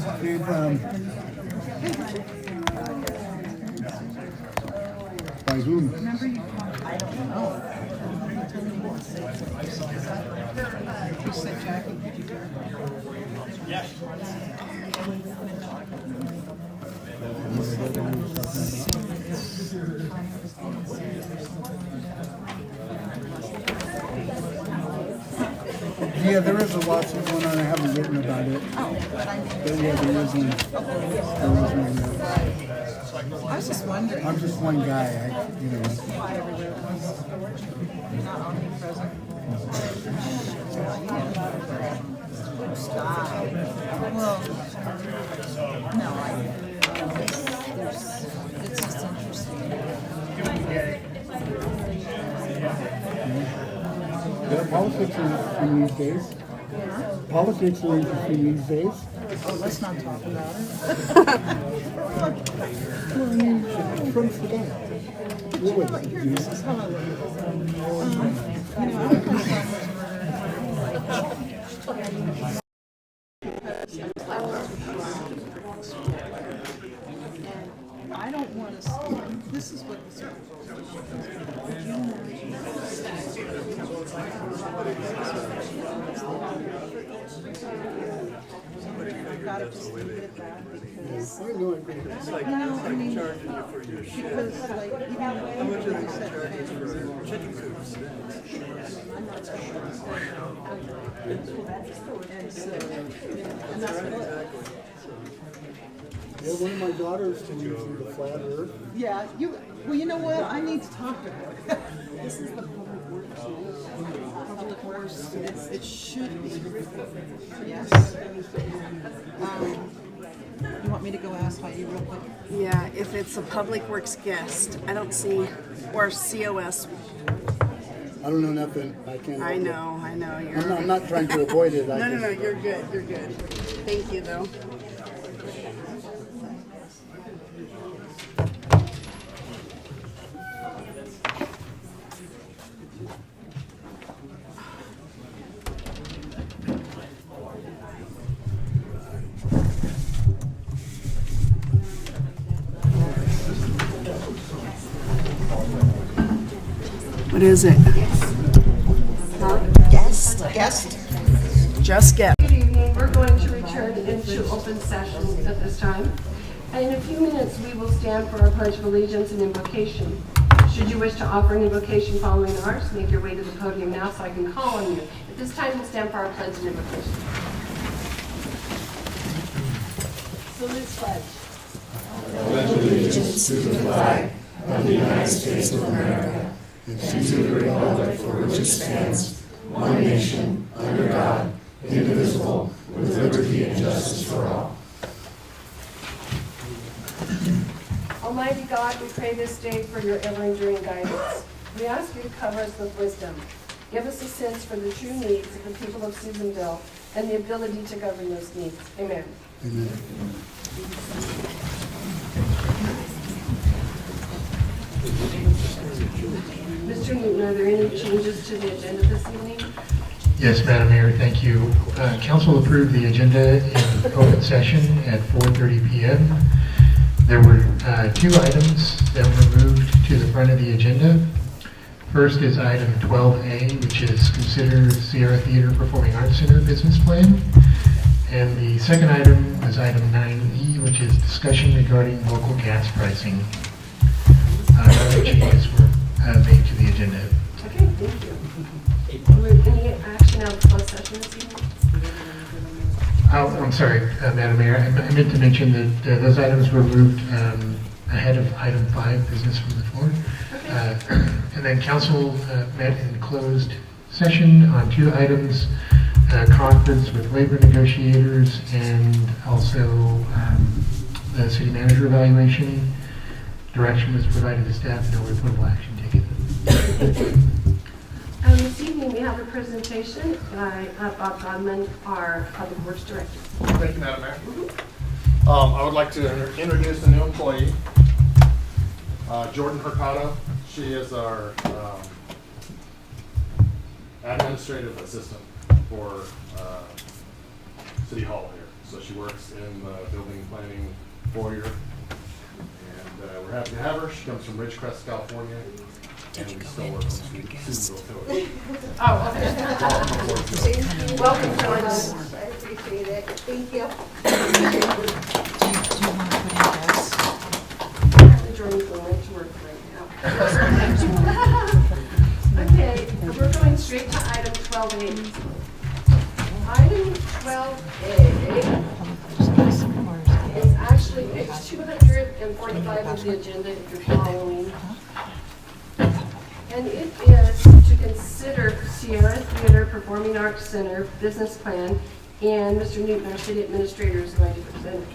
Did, by whom? I don't know. You said Jackie, did you hear? Yes. Yeah, there is a lawsuit going on. I haven't written about it. Oh, but I mean, But yeah, there isn't. I was just wondering. I'm just one guy. Why everywhere was not omnipresent. Stop. Well, no, it's just interesting. Yeah, politics are interesting these days. Politics are interesting these days. Oh, let's not talk about it. Trump's the guy. This is how I look. I I don't want to. This is what this is. I've got to just leave it at that because. I know it. It's like, No, I mean, charging you for your shit. because like even How much are they you said charging for chicken coops? and so and that's what. Yeah, one of my daughters believes in the flat earth. Yeah, well, you know what? I need to talk to her. This is the public works. Public works. It should be. Yes. You want me to go ask Heidi real quick? Yeah, if it's a public works guest, I don't see, or COS. I don't know nothing. I can't. I help it. know. I'm not trying to avoid it. No, you're good. Thank you, though. What is it? Guest. Just get. Good evening. We're going to return into open session at this time. And in a few minutes, we will stand for our Pledge of Allegiance and invocation. Should you wish to offer an invocation following ours, make your way to the podium now so I can call on you. At this time, we'll stand for our pledge and invocation. Salute pledge. Pledge allegiance to the flag of the United States of America and to the republic for which it stands, one nation, under God, indivisible, with liberty and justice for all. Almighty God, we pray this day for your ever-enduring guidance. We ask you to cover us with wisdom. Give us a sense for the true needs of the people of Susanville and the ability to govern those needs. Amen. Amen. Mr. Newton, are there any changes to the agenda this evening? Yes, Madam Mayor, thank you. Council approved the agenda in open session at 4:30 p.m. There were two items that were moved to the front of the agenda. First is item 12A, which is consider Sierra Theater Performing Arts Center business plan. And the second item was item 9E, which is discussion regarding local gas pricing. Other changes were made to the agenda. Okay, thank you. Any action out of closed session this evening? Oh, I'm sorry, Madam Mayor. I meant to mention that those items were moved ahead of item 5, business from the floor. And then council met in closed session on two items, conference with labor negotiators and also the city manager evaluation. Direction was provided to staff, no reportable action taken. This evening we have a presentation by Bob Godman, our Public Works Director. Thank you, Madam Mayor. I would like to introduce a new employee, Jordan Hurtado. She is our administrative assistant for City Hall here. So she works in the building planning foyer. And we're happy to have her. She comes from Ridgecrest, California. And we still work on Susanville too. Oh, okay. Welcome, Jordan. I appreciate it. Thank you. Jordan's going to work right now. Okay, we're going straight to item 12A. Item 12A is actually page 245 of the agenda if you're following. And it is to consider Sierra Theater Performing Arts Center business plan, and Mr. Newton, our city administrator, is going to present it.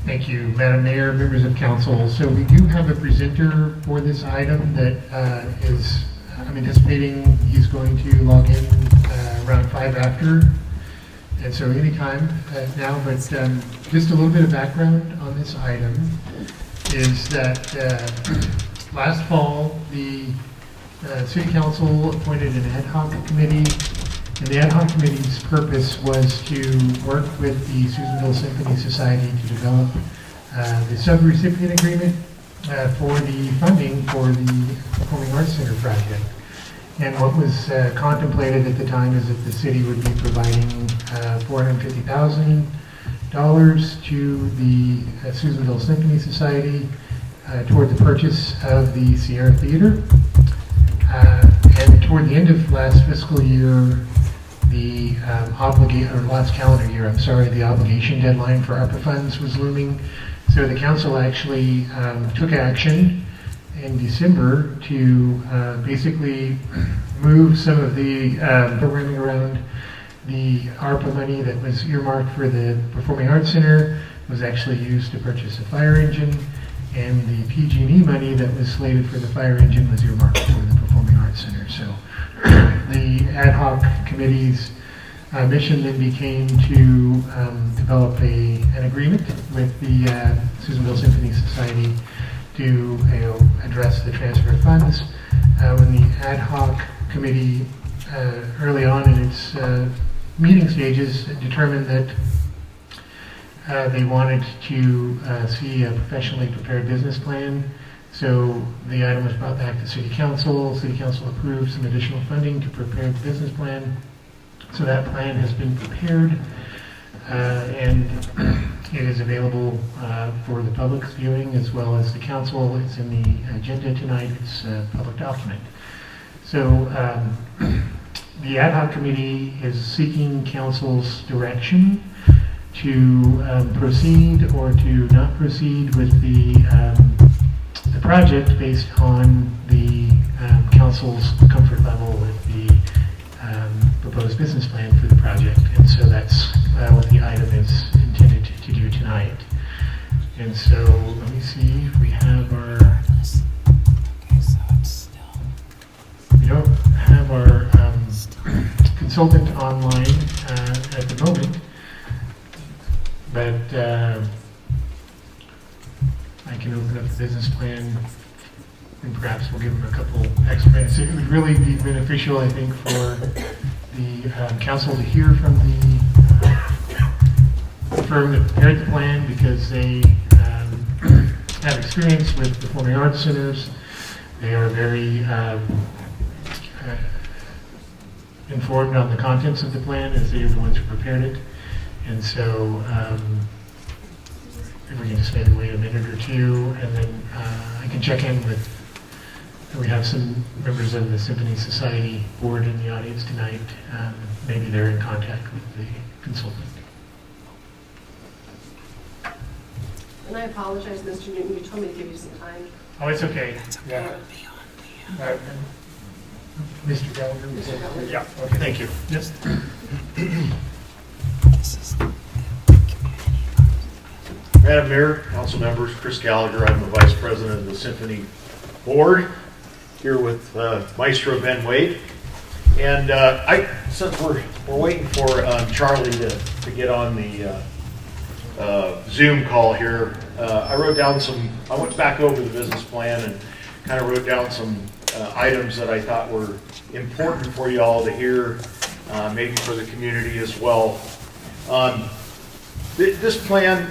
Thank you, Madam Mayor, members of council. So we do have a presenter for this item that I'm anticipating he's going to log in around 5 after. And so anytime now, but just a little bit of background on this item is that last fall, the City Council appointed an ad hoc committee, and the ad hoc committee's purpose was to work with the Susanville Symphony Society to develop the sub-recipient agreement for the funding for the Performing Arts Center project. And what was contemplated at the time is that the city would be providing $450,000 to the Susanville Symphony Society toward the purchase of the Sierra Theater. And toward the end of last fiscal year, the last calendar year, the obligation deadline for ARPA funds was looming. So the council actually took action in December to basically move some of the programming around the ARPA money that was earmarked for the Performing Arts Center was actually used to purchase a fire engine, and the PG&E money that was slated for the fire engine was earmarked for the Performing Arts Center. So the ad hoc committee's mission then became to develop an agreement with the Susanville Symphony Society to address the transfer of funds. When the ad hoc committee early on in its meeting stages determined that they wanted to see a professionally prepared business plan. So the item was brought back to City Council. City Council approved some additional funding to prepare the business plan. So that plan has been prepared and it is available for the public's viewing as well as the council. It's in the agenda tonight. It's a public document. So the ad hoc committee is seeking council's direction to proceed or to not proceed with the project based on the council's comfort level with the proposed business plan for the project. And so that's what the item is intended to do tonight. And so let me see if we have our, we don't have our consultant online at the moment, but I can open up the business plan and perhaps we'll give them a couple extra minutes. It would really be beneficial, I think, for the council to hear from the firm that prepared the plan, because they have experience with performing arts centers. They are very informed on the contents of the plan, as they are the ones who prepared it. And so if we can just maybe wait a minute or two, and then I can check in with, we have some members of the Symphony Society board in the audience tonight. Maybe they're in contact with the consultant. And I apologize, Mr. Newton, you told me to give you some time. Oh, it's okay. Yeah. Mr. Gallagher? Mr. Gallagher. Yeah, okay, thank you. Yes. Madam Mayor, council members, Chris Gallagher, I'm the Vice President of the Symphony Board, here with Maestro Ben Wade. And since we're waiting for Charlie to get on the Zoom call here, I went back over the business plan and kind of wrote down some items that I thought were important for you all to hear, maybe for the community as well. This plan,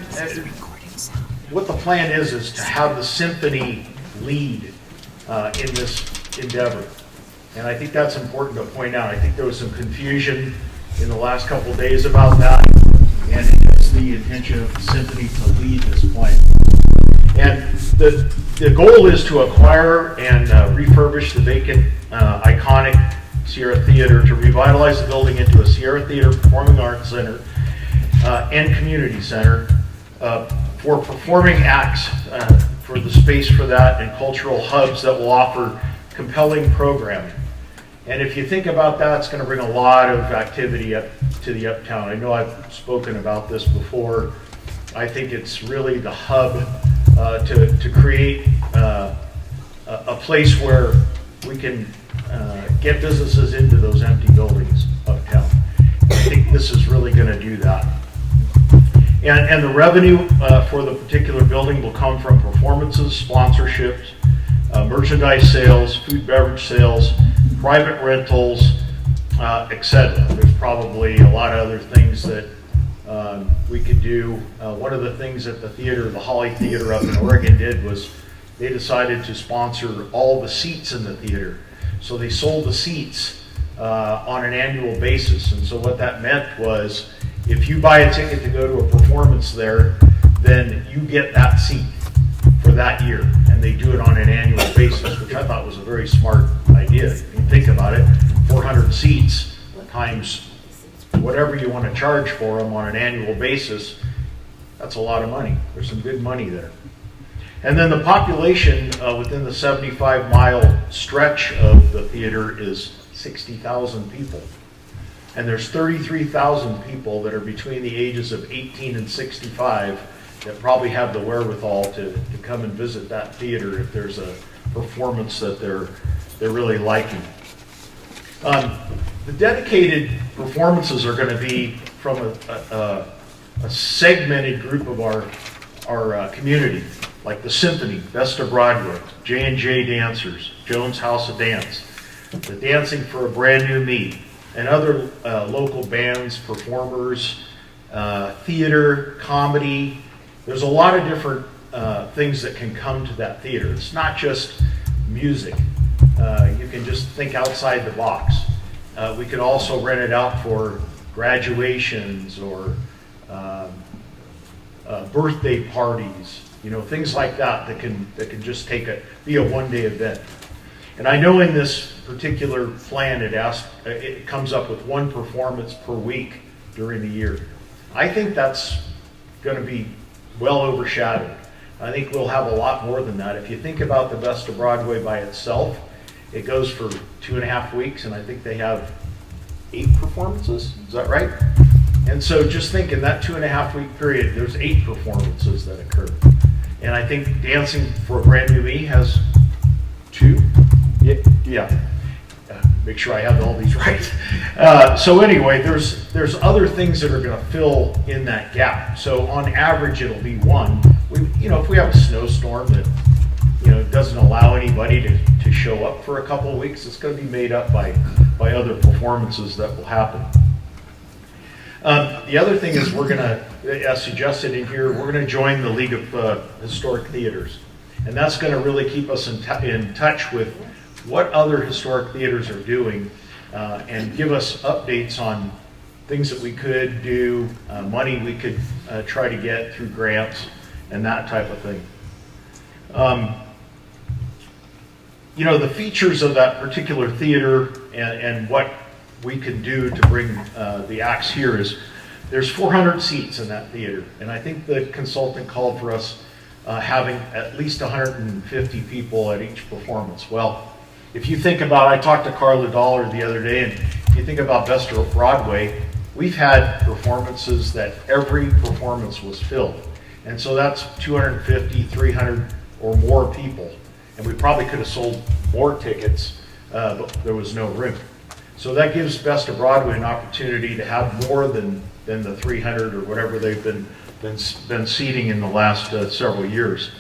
what the plan is to have the symphony lead in this endeavor. And I think that's important to point out. I think there was some confusion in the last couple of days about that, and it's the intention of the symphony to lead this plan. And the goal is to acquire and refurbish the vacant, iconic Sierra Theater, to revitalize the building into a Sierra Theater Performing Arts Center and Community Center for performing acts, for the space for that, and cultural hubs that will offer compelling programming. And if you think about that, it's going to bring a lot of activity up to the Uptown. I know I've spoken about this before. I think it's really the hub to create a place where we can get businesses into those empty buildings uptown. I think this is really going to do that. And the revenue for the particular building will come from performances, sponsorships, merchandise sales, food beverage sales, private rentals, etc. There's probably a lot of other things that we could do. One of the things that the theater, the Holly Theater up in Oregon, did was they decided to sponsor all the seats in the theater. So they sold the seats on an annual basis. And so what that meant was, if you buy a ticket to go to a performance there, then you get that seat for that year. And they do it on an annual basis, which I thought was a very smart idea. If you think about it, 400 seats times whatever you want to charge for them on an annual basis, that's a lot of money. There's some good money there. And then the population within the 75-mile stretch of the theater is 60,000 people. And there's 33,000 people that are between the ages of 18 and 65 that probably have the wherewithal to come and visit that theater if there's a performance that they're really liking. The dedicated performances are going to be from a segmented group of our community, like the Symphony, Best of Broadway, J&J Dancers, Jones House of Dance, the Dancing for a Brand New Me, and other local bands, performers, theater, comedy. There's a lot of different things that can come to that theater. It's not just music. You can just think outside the box. We could also rent it out for graduations or birthday parties, things like that can just be a one-day event. And I know in this particular plan it comes up with one performance per week during the year. I think that's going to be well overshadowed. I think we'll have a lot more than that. If you think about the Best of Broadway by itself, it goes for 2.5 weeks, and I think they have 8 performances. Is that right? And so just think, in that 2.5-week period, there's 8 performances that occur. And I think Dancing for a Brand New Me has 2. Yeah. Make sure I have all these right. So anyway, there's other things that are going to fill in that gap. So on average, it'll be 1. If we have a snowstorm that doesn't allow anybody to show up for a couple of weeks, it's going to be made up by other performances that will happen. The other thing is we're going to, as suggested in here, we're going to join the League of Historic Theaters. And that's going to really keep us in touch with what other historic theaters are doing and give us updates on things that we could do, money we could try to get through grants and that type of thing. The features of that particular theater and what we can do to bring the acts here is there's 400 seats in that theater. And I think the consultant called for us having at least 150 people at each performance. Well, if you think about, I talked to Carla Dollar the other day, and if you think about Best of Broadway, we've had performances that every performance was filled. And so that's 250, 300 or more people. And we probably could have sold more tickets, but there was no room. So that gives Best of Broadway an opportunity to have more than the 300 or whatever they've been seating in the last several years.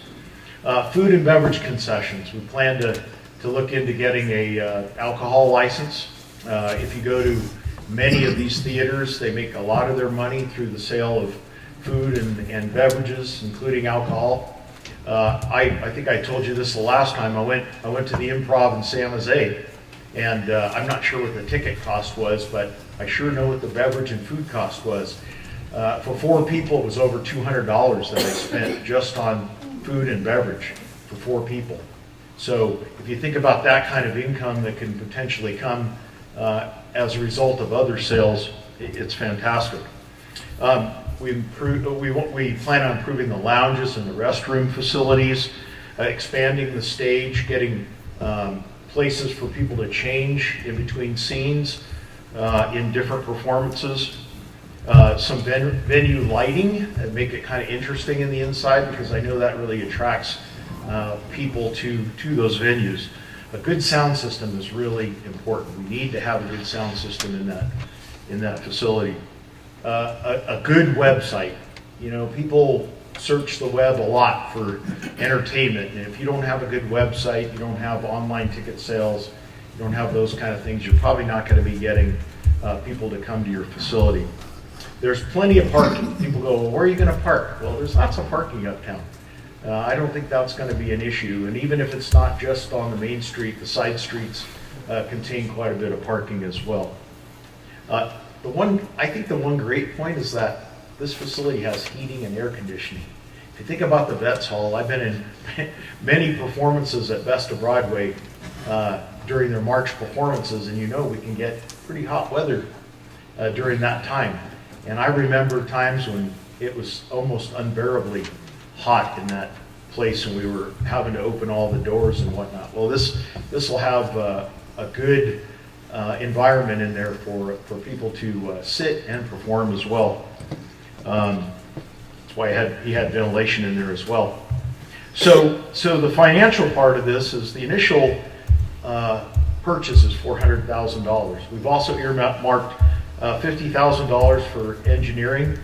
Food and beverage concessions. We plan to look into getting a alcohol license. If you go to Many of these theaters, they make a lot of their money through the sale of food and beverages, including alcohol. I think I told you this the last time. I went to the Improv in San Jose, and I'm not sure what the ticket cost was, but I sure know what the beverage and food cost was. For 4 people, it was over $200 that I spent just on food and beverage for 4 people. So if you think about that kind of income that can potentially come as a result of other sales, it's fantastic. We plan on improving the lounges and the restroom facilities, expanding the stage, getting places for people to change in between scenes in different performances. Some venue lighting and make it kind of interesting in the inside, because I know that really attracts people to those venues. A good sound system is really important. We need to have a good sound system in that facility. A good website. You know, people search the web a lot for entertainment, and if you don't have a good website, you don't have online ticket sales, you don't have those kind of things, you're probably not going to be getting people to come to your facility. There's plenty of parking. People go, well, where are you going to park? Well, there's lots of parking uptown. I don't think that's going to be an issue, and even if it's not just on the main street, the side streets contain quite a bit of parking as well. I think the one great point is that this facility has heating and air conditioning. If you think about the Vets Hall, I've been in many performances at Best of Broadway during their March performances, and you know we can get pretty hot weather during that time. And I remember times when it was almost unbearably hot in that place, and we were having to open all the doors and whatnot. Well, this will have a good environment in there for people to sit and perform as well. That's why he had ventilation in there as well. So the financial part of this is the initial purchase is $400,000. We've also earmarked $50,000 for engineering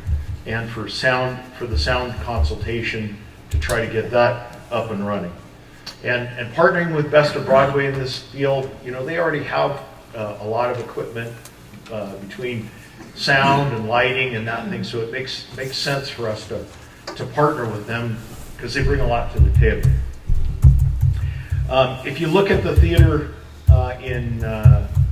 and for the sound consultation to try to get that up and running. And partnering with Best of Broadway in this deal, you know, they already have a lot of equipment between sound and lighting and that thing, so it makes sense for us to partner with them because they bring a lot to the table. If you look at the theater in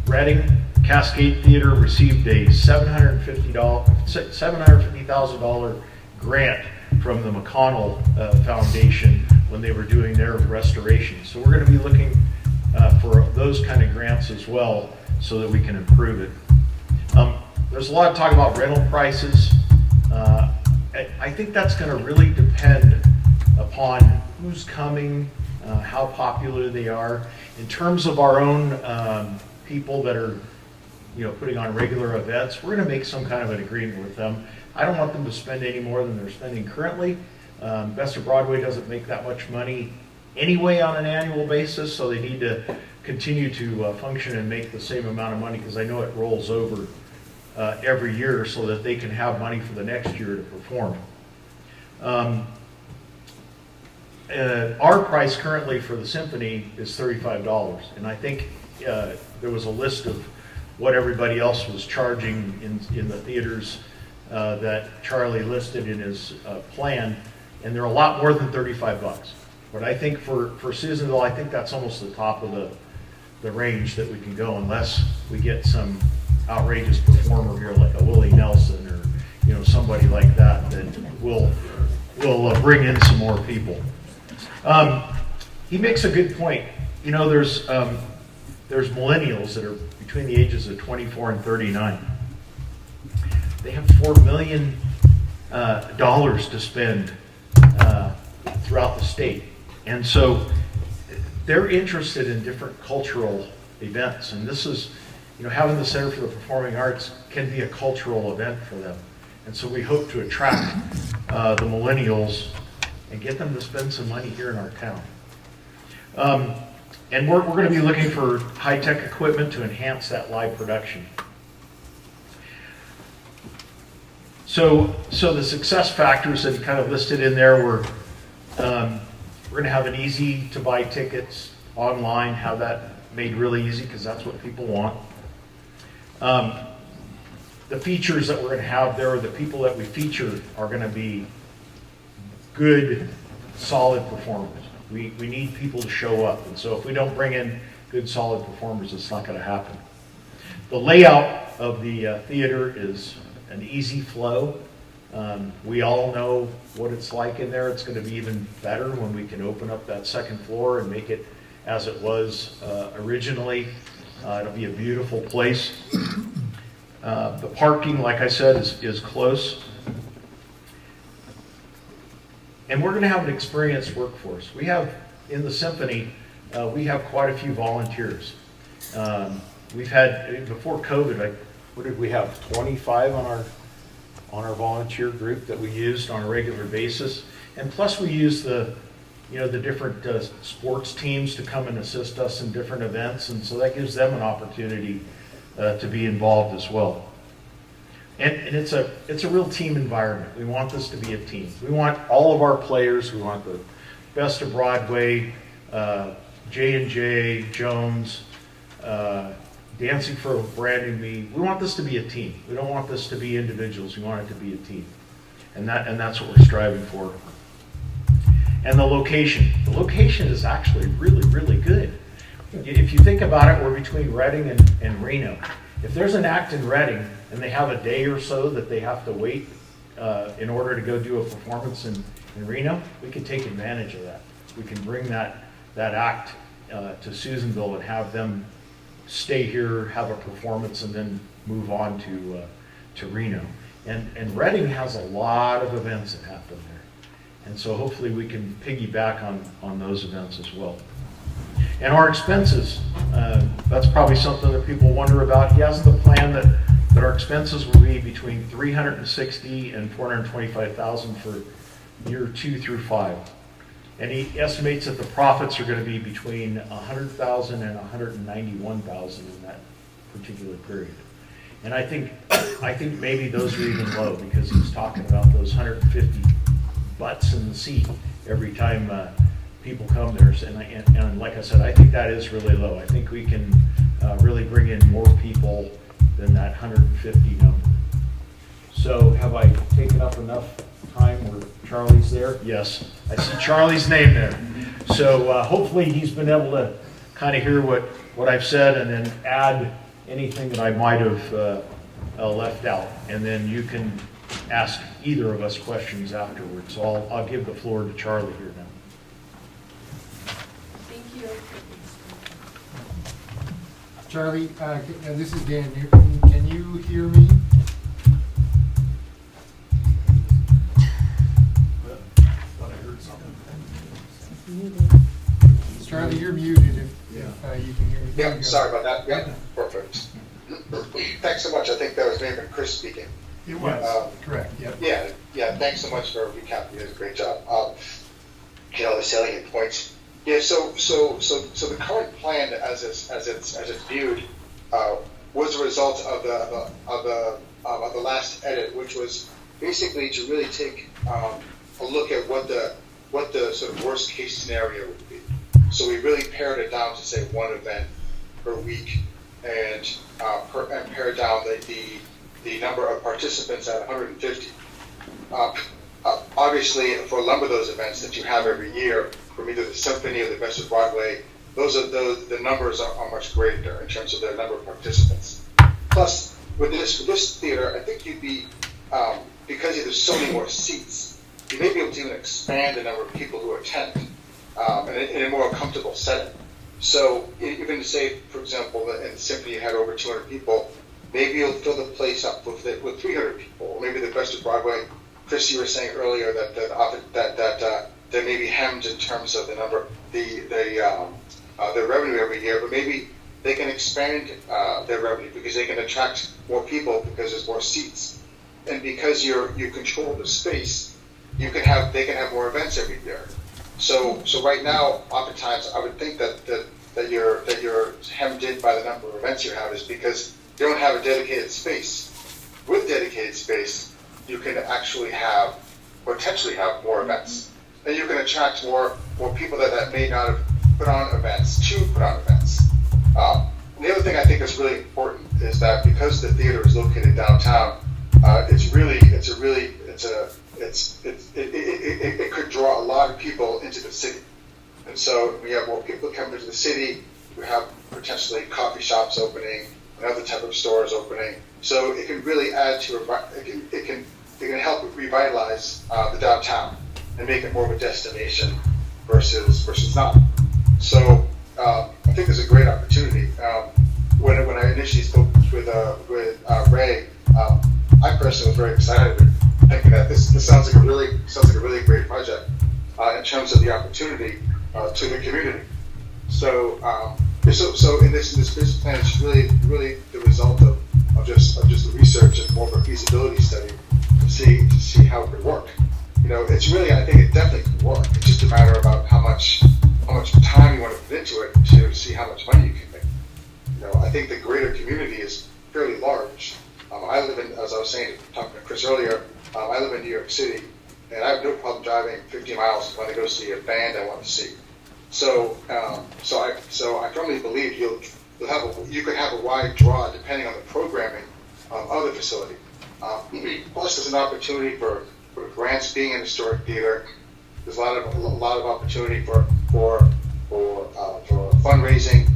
Reading, Cascade Theater received a $750,000 grant from the McConnell Foundation when they were doing their restoration. So we're going to be looking for those kind of grants as well so that we can improve it. There's a lot of talk about rental prices. I think that's going to really depend upon who's coming, how popular they are. In terms of our own people that are, you know, putting on regular events, we're going to make some kind of an agreement with them. I don't want them to spend any more than they're spending currently. Best of Broadway doesn't make that much money anyway on an annual basis, so they need to continue to function and make the same amount of money, because I know it rolls over every year so that they can have money for the next year to perform. Our price currently for the symphony is $35, and I think there was a list of what everybody else was charging in the theaters that Charlie listed in his plan, and they're a lot more than $35. But I think for Susanville, I think that's almost the top of the range that we can go, unless we get some outrageous performer here like a Willie Nelson or, you know, somebody like that will bring in some more people. He makes a good point. You know, there's millennials that are between the ages of 24 and 39. They have $4 million to spend throughout the state. And so they're interested in different cultural events. And this is, you know, having the Center for the Performing Arts can be a cultural event for them. And so we hope to attract the millennials and get them to spend some money here in our town. And we're going to be looking for high-tech equipment to enhance that live production. So the success factors that he kind of listed in there were, we're going to have an easy to buy tickets online, have that made really easy because that's what people want. the features that we're going to have there, or the people that we feature, are going to be good, solid performers. We need people to show up, and so if we don't bring in good, solid performers, it's not going to happen. The layout of the theater is an easy flow. We all know what it's like in there. It's going to be even better when we can open up that second floor and make it as it was originally. It'll be a beautiful place. The parking, like I said, is close. And we're going to have an experienced workforce. We have, in the symphony, we have quite a few volunteers. We've had, before COVID, what did we have, 25 on our volunteer group that we used on a regular basis. And plus we use the different sports teams to come and assist us in different events, and so that gives them an opportunity to be involved as well. And it's a real team environment. We want this to be a team. We want all of our players. We want the best of Broadway, J&J, Jones, Dancing for a Brand New Me. We want this to be a team. We don't want this to be individuals. We want it to be a team, and that's what we're striving for. And the location is actually really, really good. If you think about it, we're between Reading and Reno. If there's an act in Reading and they have a day or so that they have to wait in order to go do a performance in Reno, we can take advantage of that. We can bring that act to Susanville and have them stay here, have a performance, and then move on to Reno. And Reading has a lot of events that happen there. And so hopefully we can piggyback on those events as well. And our expenses, that's probably something that people wonder about. He has the plan that our expenses will be between $360,000 and $425,000 for year 2 through 5. And he estimates that the profits are going to be between $100,000 and $191,000 in that particular period. And I think maybe those are even low, because he's talking about those 150 butts in the seat every time people come there. And like I said, I think that is really low. I think we can really bring in more people than that 150 number. So have I taken up enough time where Charlie's there? Yes, I see Charlie's name there. So hopefully he's been able to kind of hear what I've said and then add anything that I might have left out. And then you can ask either of us questions afterwards. So I'll give the floor to Charlie here now. Thank you. Charlie, this is Dan. Can you hear me? Charlie, you're muted if you can hear me. Yeah, sorry about that. Yeah, perfect. Thanks so much. I think that was maybe Chris speaking. It was, correct, yep. Yeah, thanks so much for recapping. You did a great job. The salient points. Yeah, so the current plan as it's viewed was a result of the last edit, which was basically to really take a look at what the sort of worst case scenario would be. So we really pared it down to say one event per week, and pared down the number of participants at 150. Obviously, for a number of those events that you have every year, from either the Symphony or the Best of Broadway, the numbers are much greater in terms of their number of participants. Plus, with this theater, I think you'd be, because there's so many more seats, you may be able to even expand the number of people who attend in a more comfortable setting. So even to say, for example, in the Symphony you had over 200 people, maybe you'll fill the place up with 300 people, or maybe the Best of Broadway. Chris, you were saying earlier that they may be hemmed in terms of the number, their revenue every year, but maybe they can expand their revenue because they can attract more people because there's more seats, and because you control the space, they can have more events every year. So right now, oftentimes I would think that you're hemmed in by the number of events you have is because you don't have a dedicated space. With dedicated space, you can actually potentially have more events. And you can attract more people that may not have put on events to put on events. the other thing I think is really important is that because the theater is located downtown, it could draw a lot of people into the city. And so we have more people coming into the city. We have potentially coffee shops opening and other type of stores opening. So it can really add to it can help revitalize the downtown and make it more of a destination versus not. So I think there's a great opportunity. When I initially spoke with Ray, I personally was very excited, thinking that this sounds like a really great project in terms of the opportunity to the community. So in this business plan, it's really the result of just the research and more of a feasibility study to see how it could work. It's really, I think it definitely can work. It's just a matter about how much time you want to put into it to see how much money you can make. I think the greater community is fairly large. I live in, as I was saying, talking to Chris earlier, I live in New York City, and I have no problem driving 50 miles when I go see a band I want to see. So I firmly believe you could have a wide draw depending on the programming of the facility. Plus, there's an opportunity for grants being in historic theater. There's a lot of opportunity for fundraising.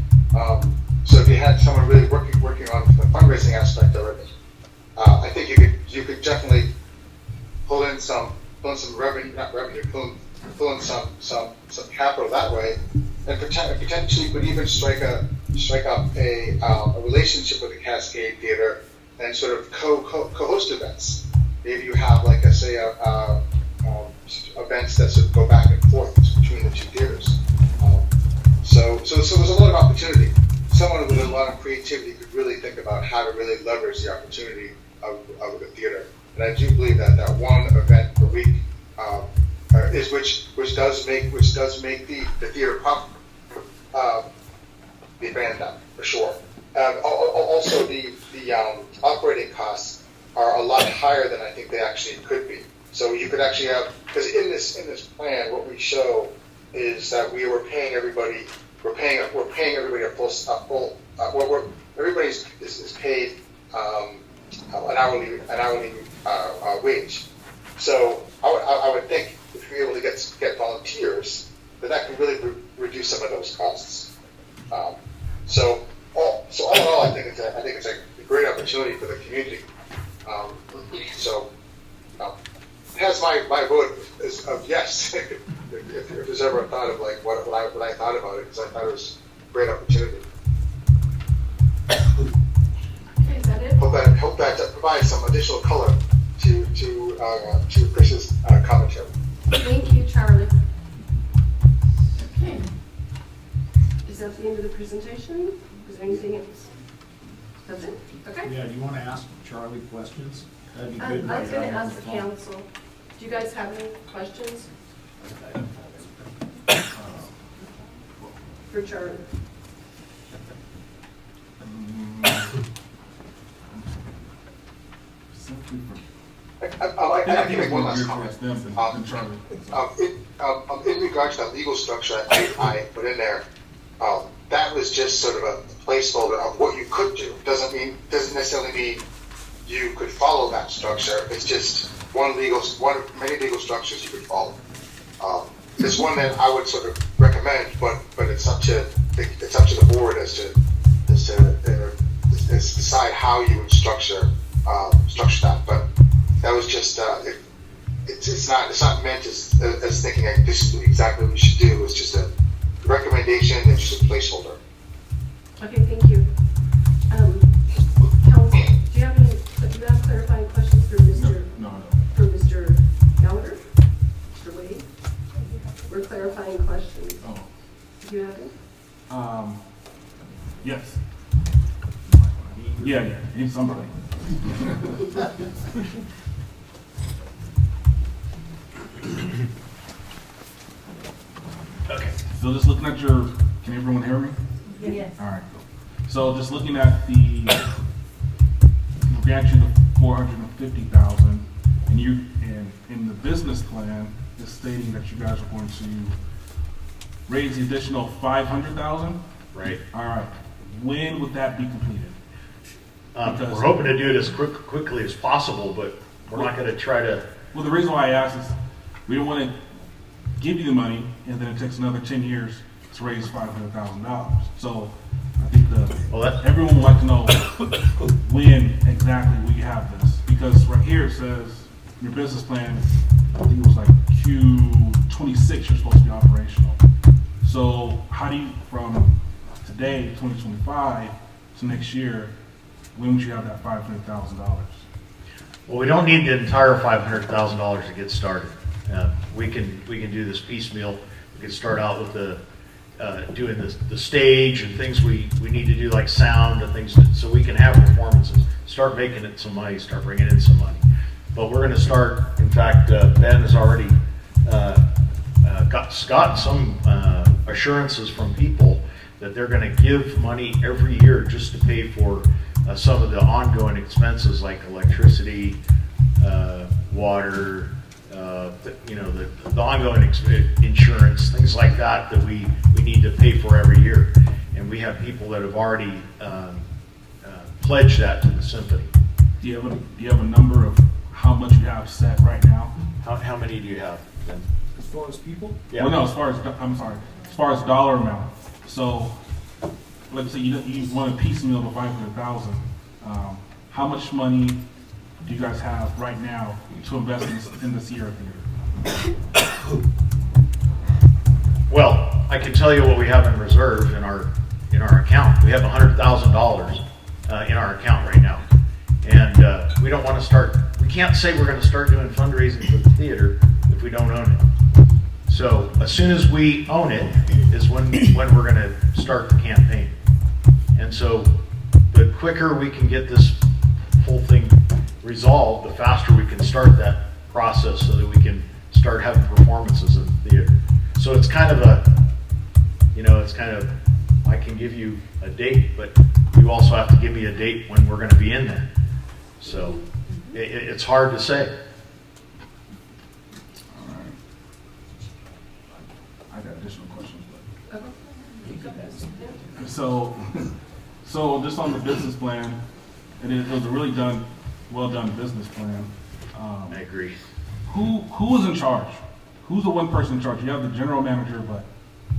So if you had someone really working on the fundraising aspect of it, I think you could definitely pull in some revenue, pull in some capital that way, and potentially could even strike up a relationship with the Cascade Theater and sort of co-host events. Maybe you have events that sort of go back and forth between the two theaters. So there's a lot of opportunity. Someone with a lot of creativity could really think about how to really leverage the opportunity of the theater. And I do believe that one event per week is which does make the theater be abandoned up for sure. Also, the operating costs are a lot higher than I think they actually could be. So you could actually have, because in this plan, what we show is that we're paying everybody. We're paying everybody a full. Everybody is paid an hourly wage. So I would think if you're able to get volunteers, then that can really reduce some of those costs. So all in all, I think it's a great opportunity for the community. It has my vote of yes. if there's ever a thought of like what I thought about it, because I thought it was a great opportunity. Okay, is that it? Hope that provides some additional color to Chris's commentary. Thank you, Charlie. Okay. Is that the end of the presentation? Is there anything else? That's it? Okay. Yeah, do you want to ask Charlie questions? That'd be good. I was going to ask the council. Do you guys have any questions? For Charlie. I can make one last comment. In regards to that legal structure I put in there, that was just sort of a placeholder of what you could do. Doesn't necessarily mean you could follow that structure. It's just one of many legal structures you could follow. It's one that I would sort of recommend, but it's up to the board as to decide how you would structure that. But that was just it's not meant as thinking like this is exactly what we should do. It's just a recommendation and just a placeholder. Okay, thank you. Council, do you have clarifying questions for Mr. For Mr. Gallagher? Mr. Wade? We're clarifying questions. Oh. Do you have any? Yes. Yeah, need somebody. Okay, so just looking at can everyone hear me? Yes. All right, cool. So just looking at the reaction to 450,000, and in the business plan, it's stating that you guys are going to raise the additional 500,000. Right. All right. when would that be completed? We're hoping to do it as quickly as possible, but we're not going to try to. Well, the reason why I asked is we don't want to give you the money and then it takes another 10 years to raise $500,000. So I think everyone would like to know when exactly we have this, because right here it says your business plan, I think it was like Q26 you're supposed to be operational. So how do you, from today, 2025 to next year, when would you have that $500,000? Well, we don't need the entire $500,000 to get started. We can do this piecemeal. We can start out with doing the stage and things we need to do, like sound and things, so we can have performances. Start making it some money. Start bringing in some money. But we're going to start. In fact, Ben has already gotten some assurances from people that they're going to give money every year just to pay for some of the ongoing expenses like electricity, water, the ongoing insurance, things like that we need to pay for every year. And we have people that have already pledged that to the symphony. Do you have a number of how much you have set right now? How many do you have, Ben? As far as people? Yeah. Well, no, as far as dollar amount. So let's say you want a piecemeal of 500,000. How much money do you guys have right now to invest in the Sierra Theater? Well, I can tell you what we have in reserve in our account. We have $100,000 in our account right now, and we don't want to start. We can't say we're going to start doing fundraising for the theater if we don't own it. So as soon as we own it is when we're going to start the campaign. And so the quicker we can get this whole thing resolved, the faster we can start that process so that we can start having performances in the theater. So it's kind of I can give you a date, but you also have to give me a date when we're going to be in there. So it's hard to say. All right. I got additional questions, but so just on the business plan, it was a really well done business plan. I agree. Who is in charge? Who's the one person in charge? You have the general manager, but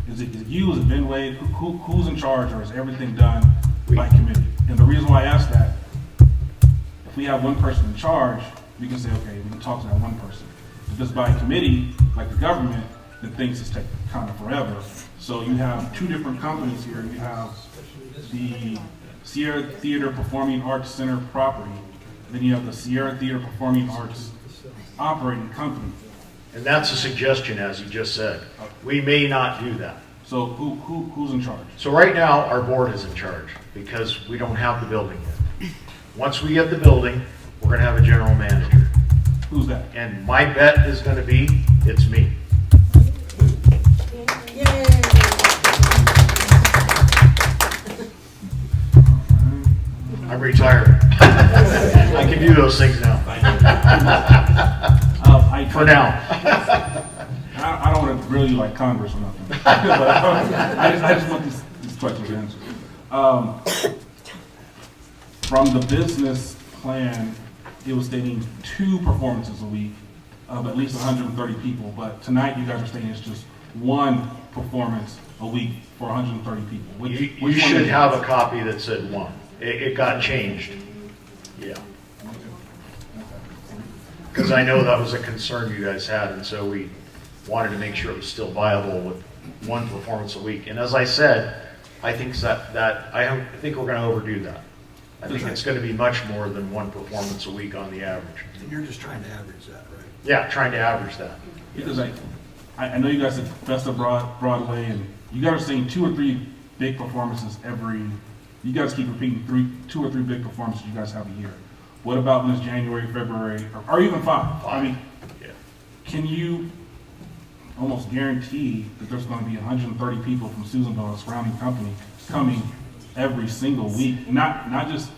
is it you? Is it Ben Wade? Who's in charge, or is everything done by committee? And the reason why I ask that, if we have one person in charge, we can say, okay, we can talk to that one person. If it's by committee, like the government, then things just take kind of forever. So you have two different companies here. You have the Sierra Theater Performing Arts Center property, then you have the Sierra Theater Performing Arts operating company. And that's a suggestion, as you just said. We may not do that. So who's in charge? So right now, our board is in charge because we don't have the building yet. Once we get the building, we're going to have a general manager. Who's that? And my bet is going to be, it's me. Yay! I'm retired. I can do those things now. For now. I don't want to grill you like Congress or nothing. But, I just want these questions answered. From the business plan, it was stating 2 performances a week of at least 130 people. But tonight, you guys are saying it's just 1 performance a week for 130 people. You should have a copy that said 1. It got changed. Yeah. Because I know that was a concern you guys had, and so we wanted to make sure it was still viable with 1 performance a week. And as I said, I think I think we're going to overdo that. I think it's going to be much more than 1 performance a week on the average. And you're just trying to average that, right? Yeah, trying to average that. Because I know you guys at Fest of Broadway, and you guys are saying 2 or 3 big performances you guys keep repeating 2 or 3 big performances you guys have a year. What about when it's January, February, or even 5? I mean, can you almost guarantee that there's going to be 130 people from Susanville and surrounding company coming every single week? Not just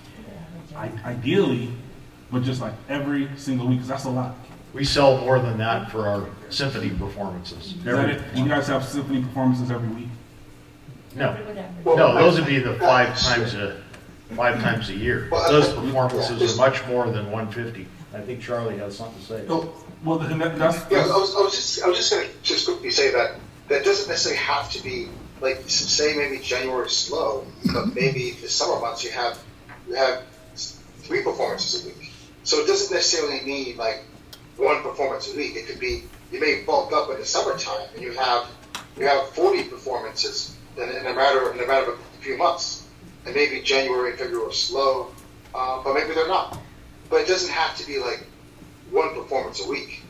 ideally, but just like every single week, because that's a lot. We sell more than that for our symphony performances. Is that it? You guys have symphony performances every week? No, no, those would be the 5 times a year. Those performances are much more than 150. I think Charlie has something to say. Oh, well, that's Yeah, I was just gonna just quickly say that doesn't necessarily have to be like, say maybe January slow, but maybe the summer months you have 3 performances a week. So it doesn't necessarily mean like 1 performance a week. It could be you may bulk up in the summertime and you have 40 performances in a matter of a few months, and maybe January and February are slow, but maybe they're not. But it doesn't have to be like 1 performance a week.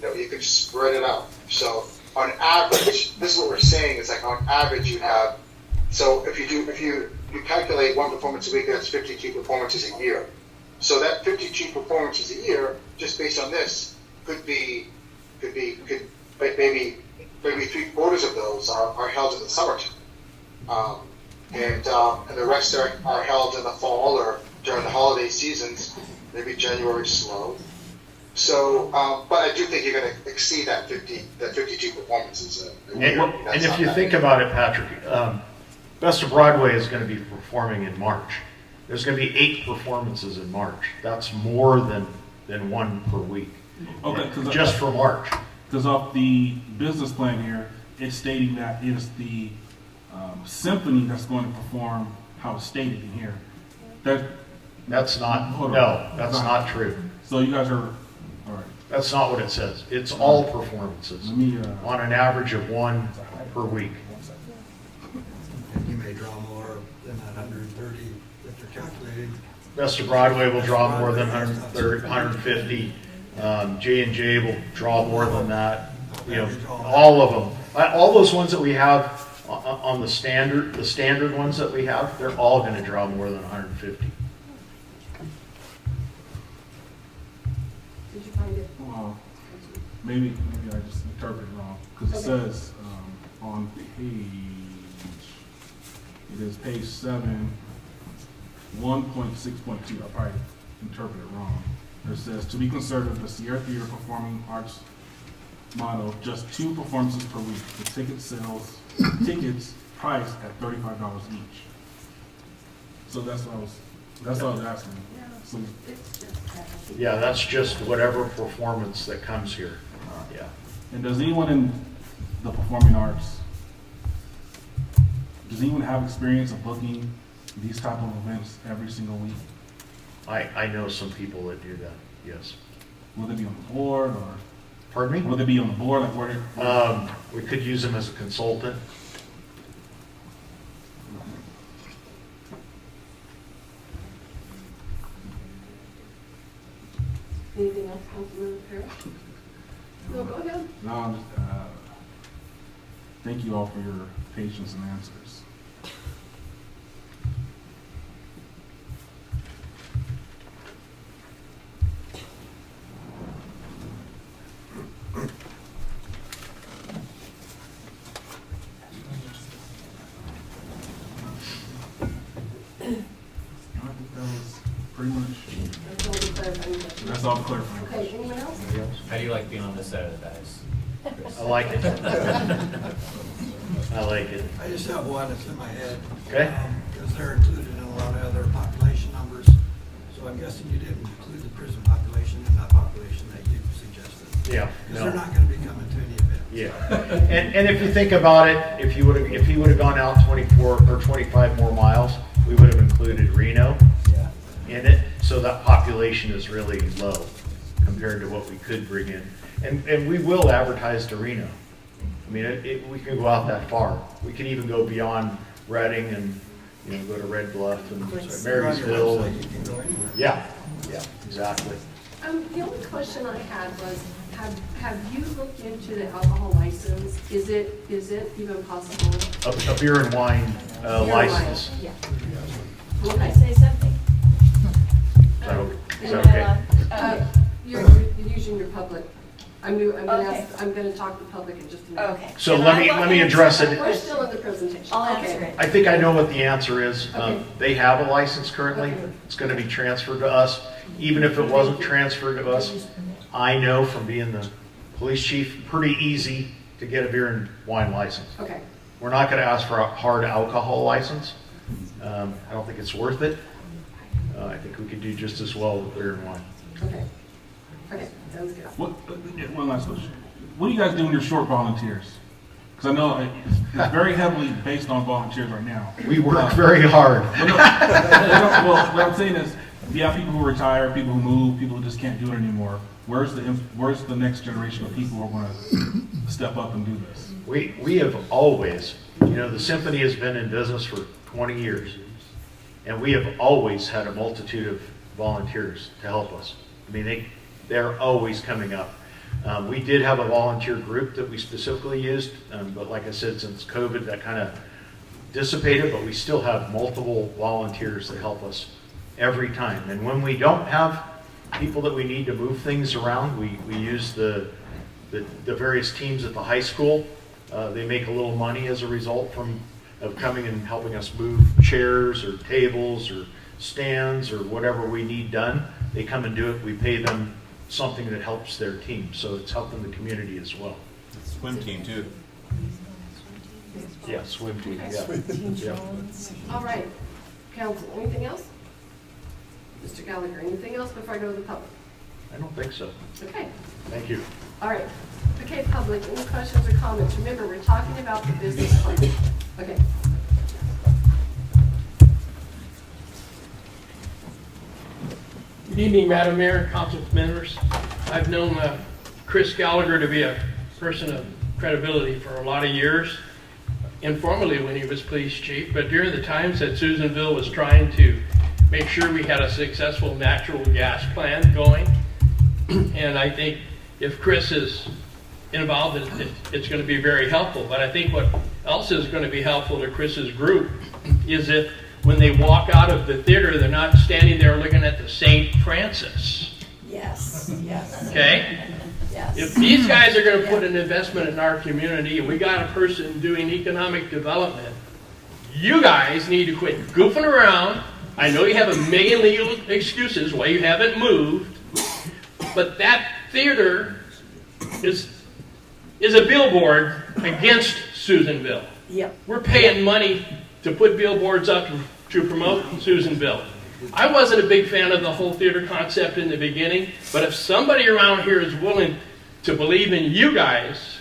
You know, you can spread it out. So on average, this is what we're saying is like on average you have. So if you calculate 1 performance a week, that's 52 performances a year. So that 52 performances a year, just based on this, could maybe 3/4 of those are held in the summertime, and the rest are held in the fall or during the holiday seasons, maybe January slow. So, but I do think you're going to exceed that 52 performances a year. And if you think about it, Patrick, Best of Broadway is going to be performing in March. There's going to be 8 performances in March. That's more than 1 per week. okay. Just for March. Because of the business plan here, it's stating that it is the symphony that's going to perform how it's stated in here. That's not. Hold on. No, that's not true. So you guys are all right. That's not what it says. It's all performances Let me. on an average of 1 per week. And you may draw more than that 130 that you're calculating. Best of Broadway will draw more than 150. J&J will draw more than that. You know, all of them. All those ones that we have on the standard ones that we have, they're all going to draw more than 150. Did you find it? Well, maybe I just interpreted it wrong because it says on page. It is page 7, 1.6.2. I probably interpreted it wrong. It says, to be conservative, the Sierra Theater Performing Arts model, just 2 performances per week. The tickets priced at $35 each. So that's what I was asking. So, Yeah, that's just whatever performance that comes here. Yeah. and does anyone in the performing arts, does anyone have experience of booking these type of events every single week? I know some people that do that, yes. Will they be on the board or? Pardon me? Will they be on the board? Like where? We could use them as a consultant. Anything else, Councilman Parrish? No, go ahead. No, thank you all for your patience and answers. I think that was pretty much, That's all the clarifying questions. that's all clarifying. Okay, anyone else? How do you like being on this side of the dice? I like it. I like it. I just have one that's in my head. Okay. Because they're included in a lot of other population numbers. So I'm guessing you didn't include the prison population in that population that you suggested. Yeah. Because No. they're not going to be coming to any event. Yeah. And if you think about it, if he would have gone out 24 or 25 more miles, we would have included Reno in it. So that population is really low compared to what we could bring in. And we will advertise to Reno. I mean, we can go out that far. We can even go beyond Redding and, go to Red Bluff and Marysville. On your website, you can go anywhere. Yeah, exactly. The only question I had was, have you looked into the alcohol license? Is it even possible? A beer and wine license. Yeah. Can I say something? Is that okay? You're using your public. I'm gonna talk to the public in just a minute. Okay. So let me address it. We're still in the presentation. I'll Okay. answer it. I think I know what the answer is. Okay. They have a license currently. Okay. It's going to be transferred to us. Even if it wasn't transferred to us, I know from being the police chief, pretty easy to get a beer and wine license. Okay. We're not going to ask for a hard alcohol license. I don't think it's worth it. I think we could do just as well with beer and wine. Okay. Okay, sounds good. One last question. What do you guys do when you're short volunteers? Because I know it's very heavily based on volunteers right now. We work very hard. Well, what I'm saying is, you have people who retire, people who move, people who just can't do it anymore. Where's the next generation of people who are going to step up and do this? We have always, the symphony has been in business for 20 years, and we have always had a multitude of volunteers to help us. I mean, they're always coming up. We did have a volunteer group that we specifically used, but like I said, since COVID, that kind of dissipated, but we still have multiple volunteers that help us every time. And when we don't have people that we need to move things around, we use the various teams at the high school. They make a little money as a result of coming and helping us move chairs or tables or stands or whatever we need done. They come and do it. We pay them something that helps their team. So it's helping the community as well. Swim team too. Yeah, swim team. Yeah. All right, council, anything else? Mr. Gallagher, anything else before I go to the public? I don't think so. Okay. Thank you. All right. Okay, public, any questions or comments? Remember, we're talking about the business plan. Okay. Good evening, Madam Mayor, council members. I've known Chris Gallagher to be a person of credibility for a lot of years, informally when he was police chief, but during the times that Susanville was trying to make sure we had a successful natural gas plant going, and I think if Chris is involved, it's going to be very helpful. But I think what else is going to be helpful to Chris's group is if when they walk out of the theater, they're not standing there looking at the St. Francis. Yes, yes. Okay? Yes. If these guys are going to put an investment in our community, and we got a person doing economic development, you guys need to quit goofing around. I know you have a million legal excuses why you haven't moved, but that theater is a billboard against Susanville. Yep. We're paying money to put billboards up to promote Susanville. I wasn't a big fan of the whole theater concept in the beginning, but if somebody around here is willing to believe in you guys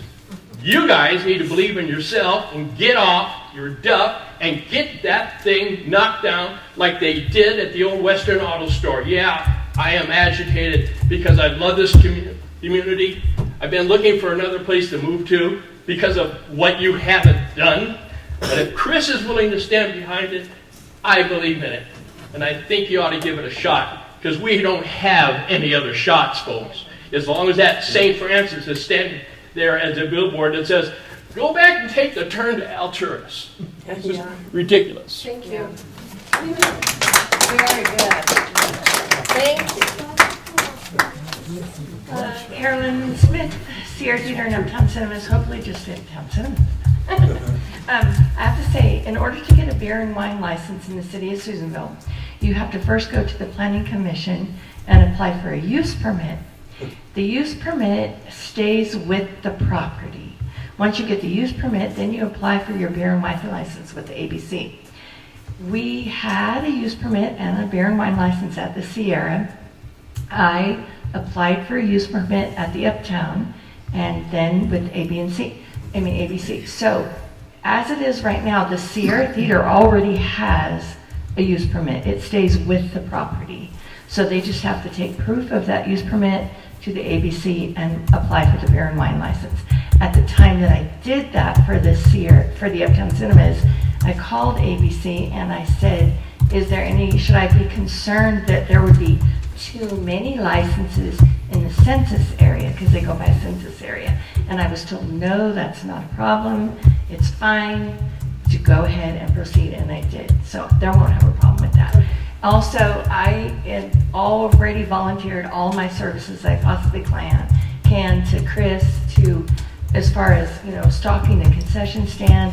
need to believe in yourself and get off your duff and get that thing knocked down like they did at the old Western Auto Store. Yeah, I am agitated because I love this community. I've been looking for another place to move to because of what you haven't done. But if Chris is willing to stand behind it, I believe in it. And I think you ought to give it a shot, because we don't have any other shots, folks. As long as that St. Francis is standing there as a billboard that says, go back and take the turn to Alturas. It's just ridiculous. Thank you. Very good. Thank you. Carolyn Smith, Sierra Theater and Uptown Cinemas, hopefully just Uptown Cinemas. I have to say, in order to get a beer and wine license in the city of Susanville, you have to first go to the Planning Commission and apply for a use permit. The use permit stays with the property. Once you get the use permit, then you apply for your beer and wine license with the ABC. We had a use permit and a beer and wine license at the Sierra. I applied for a use permit at the Uptown and then with ABC. So as it is right now, the Sierra Theater already has a use permit. It stays with the property. So they just have to take proof of that use permit to the ABC and apply for the beer and wine license. At the time that I did that for the Uptown Cinemas, I called ABC and I said, should I be concerned that there would be too many licenses in the census area, because they go by census area? And I was told, no, that's not a problem. It's fine to go ahead and proceed, and I did. So there won't have a problem with that. Also, I had already volunteered all my services I possibly can to Chris, as far as, stocking the concession stand,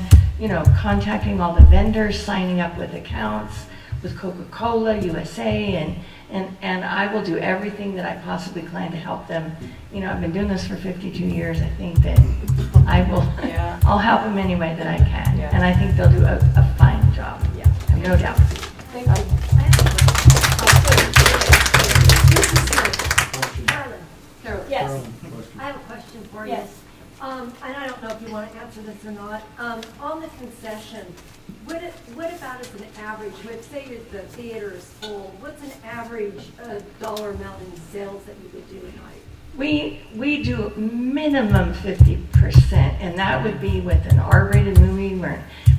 contacting all the vendors, signing up with accounts with Coca-Cola, USA, And I will do everything that I possibly can to help them. You know, I've been doing this for 52 years. I think that I will, I'll help them any way that I can. Yeah. And I think they'll do a fine job. Yeah. I have no doubt. Thank you. Carolyn, Yes. I have a question for you. Yes. And I don't know if you want to answer this or not. On the concession, what about as an average, say the theater is full, what's an average dollar amount in sales that you would do a night? We do minimum 50%, and that would be with an R-rated movie.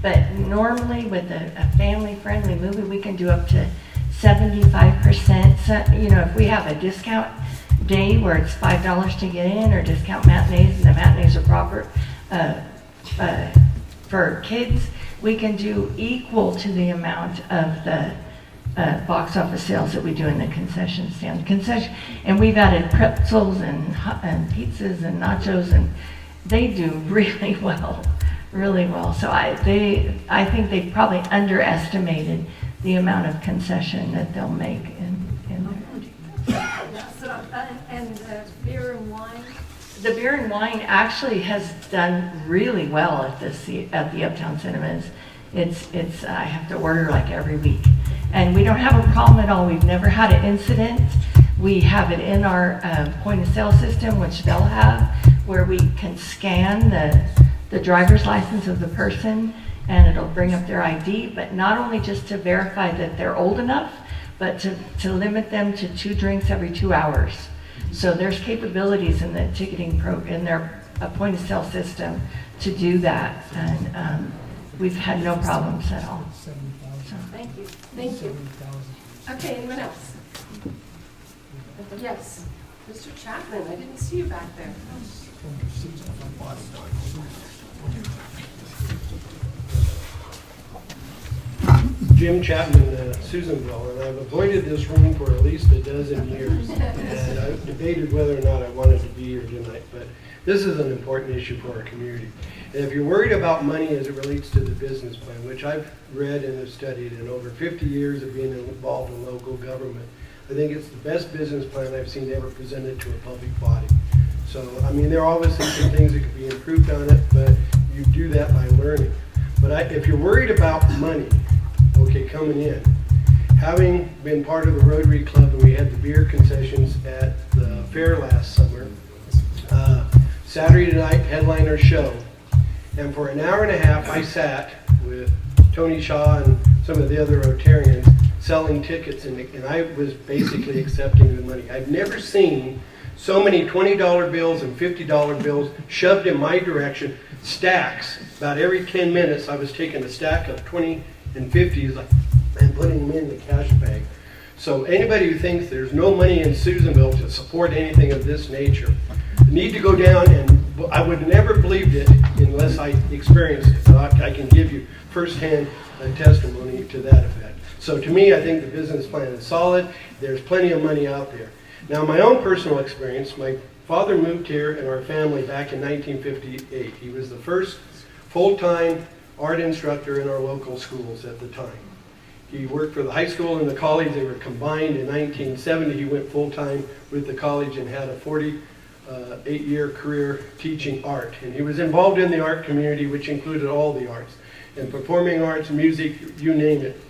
But normally with a family-friendly movie, we can do up to 75%. So, you know, if we have a discount day where it's $5 to get in, or discount matinees, and the matinees are proper for kids, we can do equal to the amount of the box office sales that we do in the concession stand. And we've added pretzels and pizzas and nachos, and they do really well, really well. So I think they probably underestimated the amount of concession that they'll make in there. And beer and wine? The beer and wine actually has done really well at the Uptown Cinemas. It's I have to order like every week, and we don't have a problem at all. We've never had an incident. We have it in our point of sale system, which they'll have, where we can scan the driver's license of the person, and it'll bring up their ID, but not only just to verify that they're old enough, but to limit them to 2 drinks every 2 hours. So there's capabilities in the ticketing in their point of sale system to do that, and we've had no problems at all. So. Thank you. Thank you. Okay, anyone else? Yes, Mr. Chapman, I didn't see you back there. Jim Chapman, Susanville, and I've avoided this room for at least a dozen years. And I've debated whether or not I wanted to be here tonight, but this is an important issue for our community. And if you're worried about money as it relates to the business plan, which I've read and have studied in over 50 years of being involved in local government, I think it's the best business plan I've seen ever presented to a public body. So, I mean, there are obviously some things that could be improved on it, but you do that by learning. But if you're worried about money, okay, coming in, having been part of the Rotary Club, and we had the beer concessions at the fair last summer, Saturday night headliner show, and for an hour and a half I sat with Tony Shaw and some of the other Rotarians selling tickets, and I was basically accepting the money. I've never seen so many $20 bills and $50 bills shoved in my direction, stacks. About every 10 minutes I was taking a stack of 20 and 50s and putting them in the cash bag. So anybody who thinks there's no money in Susanville to support anything of this nature need to go down, and I would never believed it unless I experienced it. So I can give you firsthand testimony to that effect. So to me, I think the business plan is solid. There's plenty of money out there. Now, my own personal experience, my father moved here in our family back in 1958. He was the first full-time art instructor in our local schools at the time. He worked for the high school and the college. They were combined in 1970. He went full-time with the college and had a 48-year career teaching art. And he was involved in the art community, which included all the arts, and performing arts, music, you name it.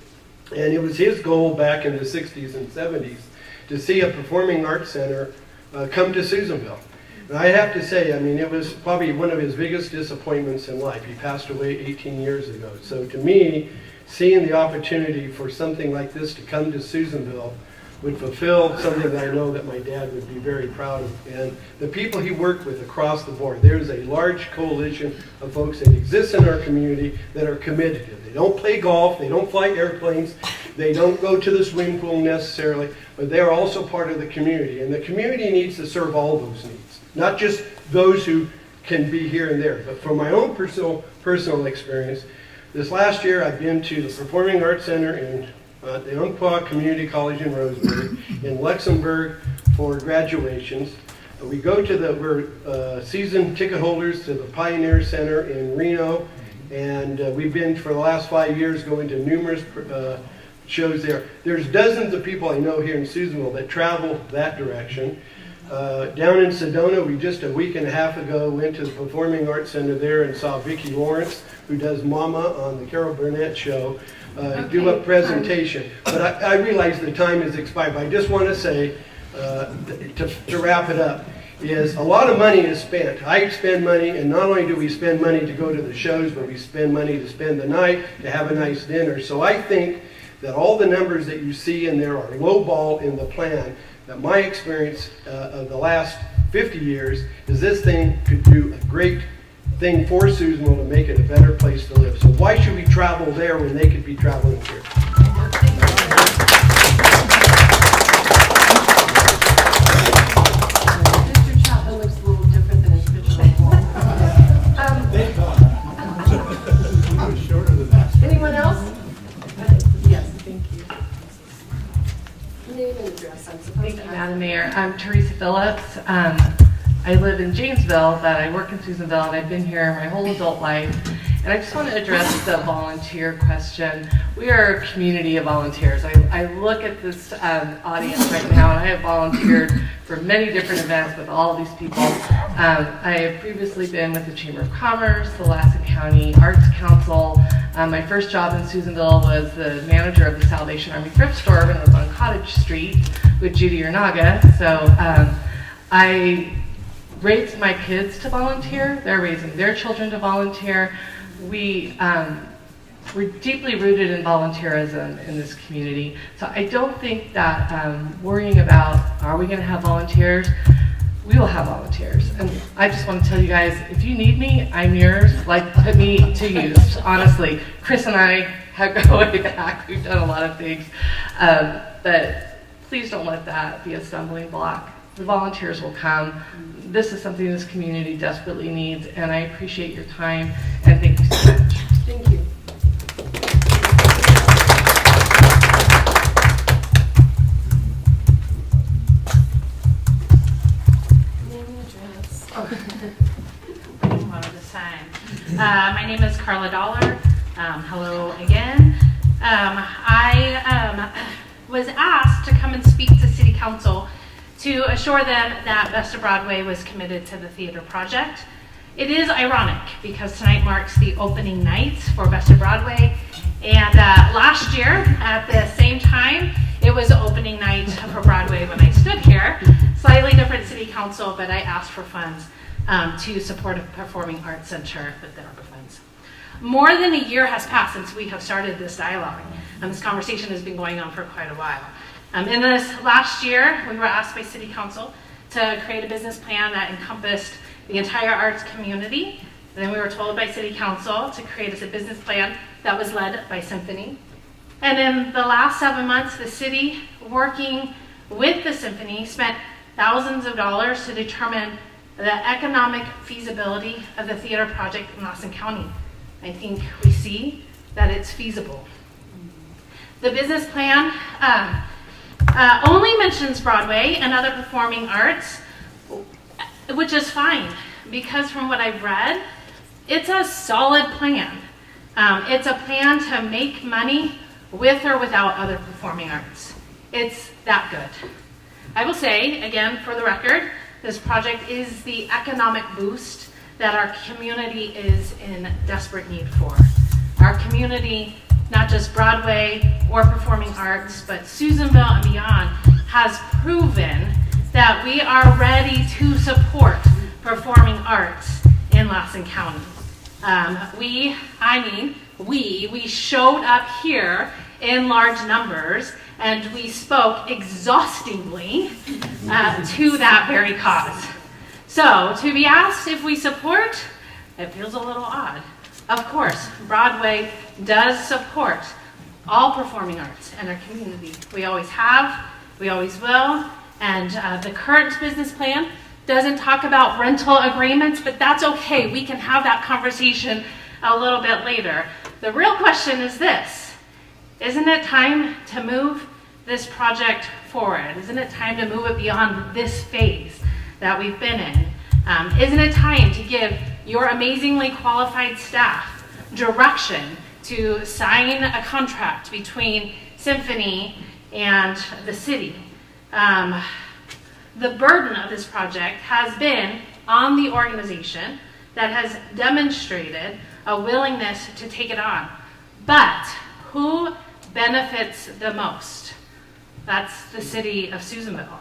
And it was his goal back in the 60s and 70s to see a performing arts center come to Susanville. And I have to say, I mean, it was probably one of his biggest disappointments in life. He passed away 18 years ago. So to me, seeing the opportunity for something like this to come to Susanville would fulfill something that I know that my dad would be very proud of. And the people he worked with across the board, there's a large coalition of folks that exist in our community that are committed to it. They don't play golf, they don't fly airplanes, they don't go to the swimming pool necessarily, but they're also part of the community. And the community needs to serve all those needs, not just those who can be here and there. But from my own personal experience, this last year I've been to the Performing Arts Center in the Umpqua Community College in Roseburg, in Luxembourg for graduations. We go to we're season ticket holders to the Pioneer Center in Reno, and we've been for the last 5 years going to numerous shows there. There's dozens of people I know here in Susanville that travel that direction. Down in Sedona, we just a week and a half ago went to the Performing Arts Center there and saw Vicki Lawrence, who does Mama on the Carol Burnett show, do a presentation. But I realize the time has expired, but I just want to say, to wrap it up, is a lot of money is spent. I spend money, and not only do we spend money to go to the shows, but we spend money to spend the night, to have a nice dinner. So I think that all the numbers that you see in there are lowball in the plan. That my experience of the last 50 years is this thing could do a great thing for Susanville to make it a better place to live. So why should we travel there when they could be traveling here? Mr. Chapman looks a little different than his picture on the wall. Anyone else? Yes, thank you. Name and address, I'm supposed Thank to you, ask. Madam Mayor. I'm Teresa Phillips. I live in Jamesville, but I work in Susanville, and I've been here my whole adult life. And I just want to address the volunteer question. We are a community of volunteers. I look at this audience right now, and I have volunteered for many different events with all of these people. I have previously been with the Chamber of Commerce, the Lassen County Arts Council. My first job in Susanville was the manager of the Salvation Army thrift store, and it was on Cottage Street with Judy Ernaga. So I raised my kids to volunteer. They're raising their children to volunteer. We're deeply rooted in volunteerism in this community. So I don't think that worrying about, are we going to have volunteers? We will have volunteers. And I just want to tell you guys, if you need me, I'm yours. Like, put me to use, honestly. Chris and I go way back. We've done a lot of things. But please don't let that be a stumbling block. The volunteers will come. This is something this community desperately needs, and I appreciate your time, and thank you so much. Thank you. Name and address. One at a time. My name is Carla Dollar. Hello again. I was asked to come and speak to City Council to assure them that Best of Broadway was committed to the theater project. It is ironic because tonight marks the opening night for Best of Broadway, and last year at the same time it was the opening night for Broadway when I stood here. Slightly different City Council, but I asked for funds to support a performing arts center with the ARPA funds. More than a year has passed since we have started this dialogue, and this conversation has been going on for quite a while. In this last year, we were asked by City Council to create a business plan that encompassed the entire arts community. And then we were told by City Council to create a business plan that was led by Symphony. And in the last 7 months, the city, working with the Symphony, spent thousands of dollars to determine the economic feasibility of the theater project in Lassen County. I think we see that it's feasible. The business plan only mentions Broadway and other performing arts, which is fine, because from what I've read, it's a solid plan. It's a plan to make money with or without other performing arts. It's that good. I will say, again, for the record, this project is the economic boost that our community is in desperate need for. Our community, not just Broadway or performing arts, but Susanville and beyond, has proven that we are ready to support performing arts in Lassen County. We showed up here in large numbers, and we spoke exhaustingly to that very cause. So to be asked if we support, it feels a little odd. Of course, Broadway does support all performing arts in our community. We always have, we always will, and the current business plan doesn't talk about rental agreements, but that's okay. We can have that conversation a little bit later. The real question is this: isn't it time to move this project forward? Isn't it time to move it beyond this phase that we've been in? Isn't it time to give your amazingly qualified staff direction to sign a contract between symphony and the city. The burden of this project has been on the organization that has demonstrated a willingness to take it on. But who benefits the most? That's the city of Susanville.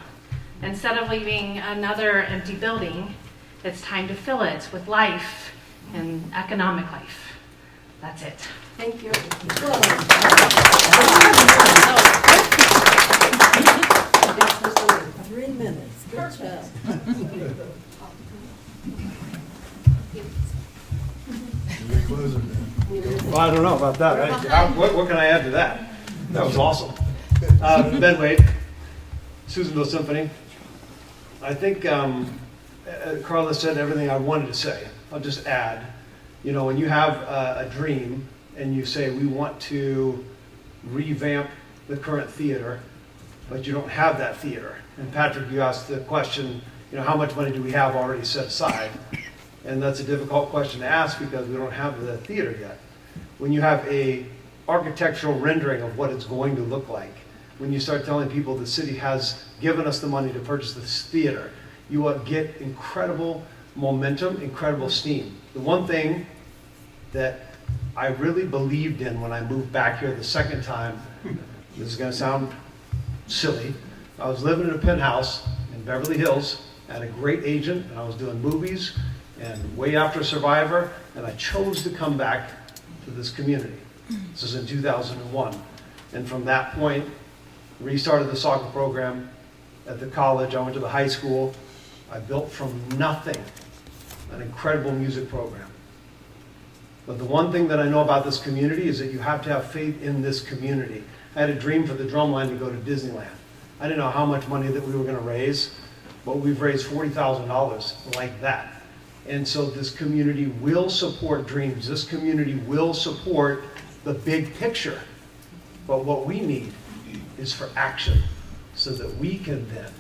Instead of leaving another empty building, it's time to fill it with life and economic life. That's it. Thank you. 3 minutes. Good job. Well, I don't know about that. What can I add to that? That was awesome. Ben Wade, Susanville Symphony. I think Carla said everything I wanted to say. I'll just add, you know, when you have a dream and you say we want to revamp the current theater, but you don't have that theater. And Patrick, you asked the question, you know, how much money do we have already set aside? And that's a difficult question to ask because we don't have the theater yet. When you have a architectural rendering of what it's going to look like, when you start telling people the city has given us the money to purchase this theater, you will get incredible momentum, incredible steam. The one thing that I really believed in when I moved back here the second time, this is going to sound silly, I was living in a penthouse in Beverly Hills, I had a great agent, and I was doing movies, and way after Survivor, and I chose to come back to this community. This is in 2001. And from that point, restarted the soccer program at the college. I went to the high school. I built from nothing an incredible music program. But the one thing that I know about this community is that you have to have faith in this community. I had a dream for the drumline to go to Disneyland. I didn't know how much money that we were going to raise, but we've raised $40,000 like that. And so this community will support dreams. This community will support the big picture. But what we need is for action so that we can then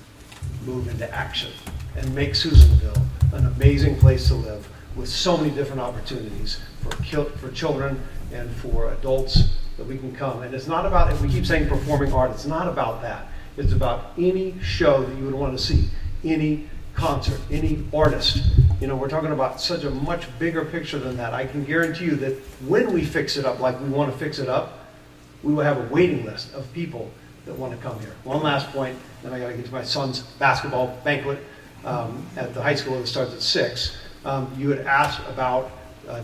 move into action and make Susanville an amazing place to live with so many different opportunities for children and for adults that we can come. And it's not about, and we keep saying performing art, it's not about that. It's about any show that you would want to see, any concert, any artist. You know, we're talking about such a much bigger picture than that. I can guarantee you that when we fix it up like we want to fix it up, we will have a waiting list of people that want to come here. One last point, then I got to get to my son's basketball banquet at the high school that starts at 6. You had asked about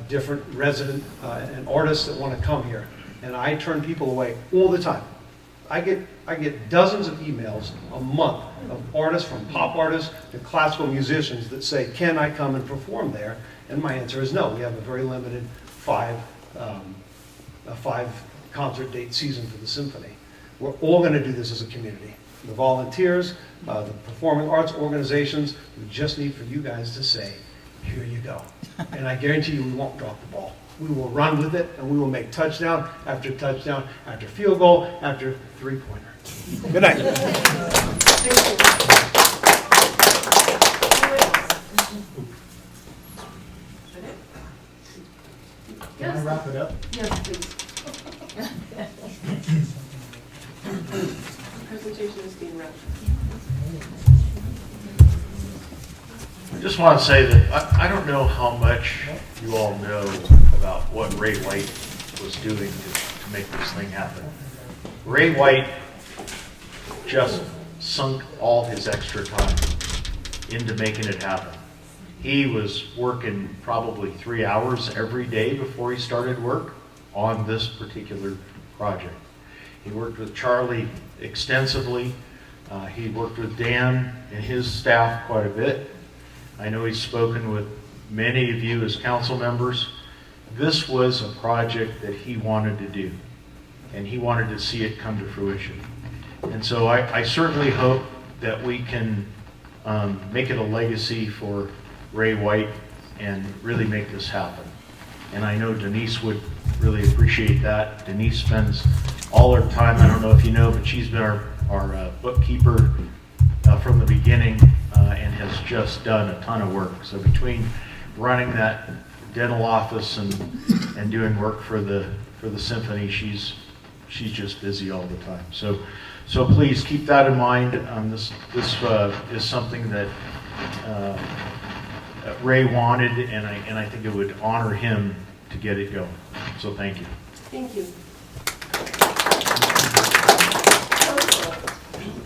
different resident and artists that want to come here, and I turn people away all the time. I get dozens of emails a month of artists, from pop artists to classical musicians, that say, can I come and perform there? And my answer is no. We have a very limited 5 concert date season for the symphony. We're all going to do this as a community. The volunteers, the performing arts organizations, we just need for you guys to say, here you go. And I guarantee you we won't drop the ball. We will run with it, and we will make touchdown after touchdown, after field goal, after three-pointer. Good night. Can I wrap it up? Yes, please. Presentation is being wrapped. I just want to say that I don't know how much you all know about what Ray White was doing to make this thing happen. Ray White just sunk all his extra time into making it happen. He was working probably 3 hours every day before he started work on this particular project. He worked with Charlie extensively. He worked with Dan and his staff quite a bit. I know he's spoken with many of you as council members. This was a project that he wanted to do, and he wanted to see it come to fruition. And so I certainly hope that we can make it a legacy for Ray White and really make this happen. And I know Denise would really appreciate that. Denise spends all her time, I don't know if you know, but she's been our bookkeeper from the beginning and has just done a ton of work. So between running that dental office and doing work for the symphony, she's she's just busy all the time. So please keep that in mind. This is something that Ray wanted, and I think it would honor him to get it going. So thank you. Thank you.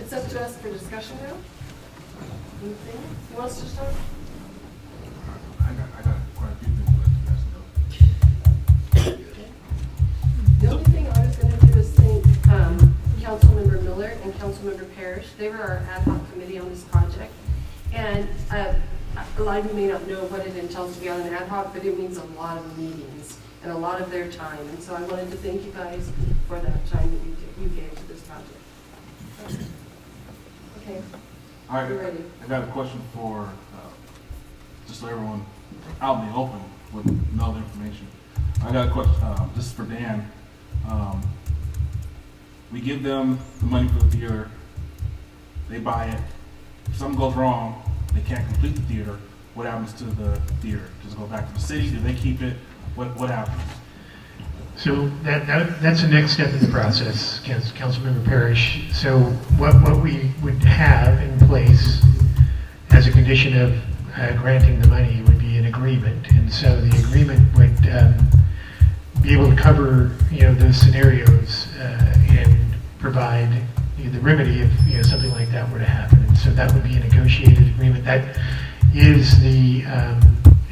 It's up to us for discussion now. Anything? Who wants to start? I got quite a few things to let you guys know. The only thing I was going to do is thank Councilmember Miller and Councilmember Parrish. They were our ad hoc committee on this project. And a lot of you may not know what it entails to be on an ad hoc, but it means a lot of meetings and a lot of their time. And so I wanted to thank you guys for that time that you gave to this project. Okay. All right, You're ready. I got a question for, just so everyone out in the open would know the information. I got a question, this is for Dan. We give them the money for the theater, they buy it. If something goes wrong, they can't complete the theater, what happens to the theater? Does it go back to the city? Do they keep it? What happens? So that's the next step in the process, Councilmember Parrish. So what we would have in place as a condition of granting the money would be an agreement, and so the agreement would be able to cover those scenarios and provide the remedy if something like that were to happen. And so that would be a negotiated agreement. That is the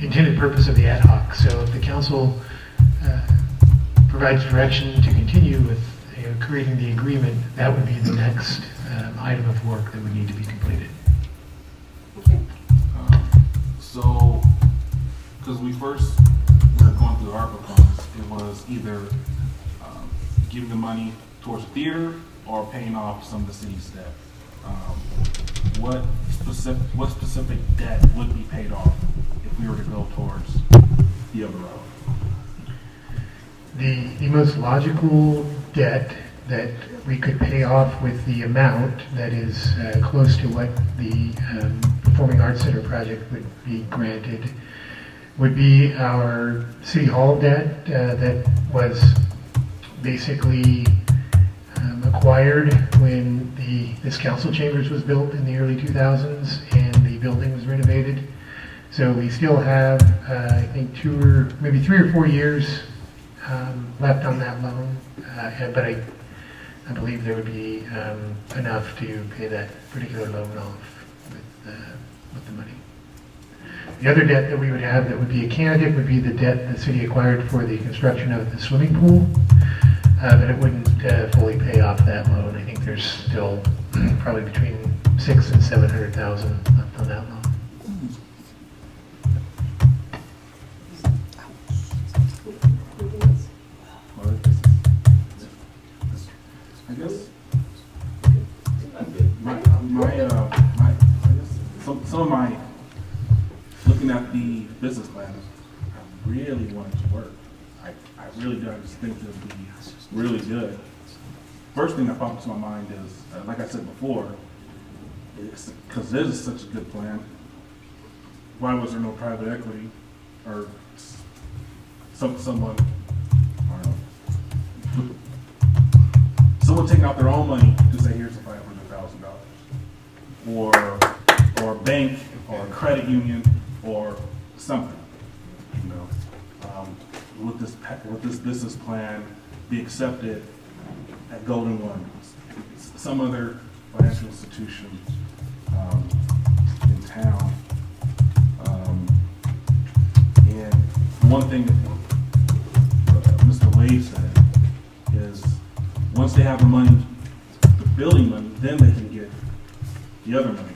intended purpose of the ad hoc. So if the council provides direction to continue with creating the agreement, that would be the next item of work that would need to be completed. So, because we first were going through the ARPA funds, it was either giving the money towards the theater or paying off some of the city's debt. What specific debt would be paid off if we were to go towards the other road? The most logical debt that we could pay off with the amount that is close to what the Performing Arts Center project would be granted would be our City Hall debt that was basically acquired when this council chambers was built in the early 2000s and the building was renovated. So we still have, I think, 3 or 4 years left on that loan, but I believe there would be enough to pay that particular loan off with the money. The other debt that we would have that would be a candidate would be the debt the city acquired for the construction of the swimming pool, but it wouldn't fully pay off that loan. I think there's still probably between $600,000 and $700,000 left on that loan. I guess some of my looking at the business plan, I really want it to work. I really do. I just think it would be really good. First thing that pops to my mind is, like I said before, because this is such a good plan. Why was there no private equity or someone? I don't know. Someone taking out their own money to say, here's the $500,000, or a bank, or a credit union, or something. Would this business plan be accepted at Golden One, some other financial institution in town? And one thing that Mr. Wade said is, once they have the money, the building money, then they can get the other money.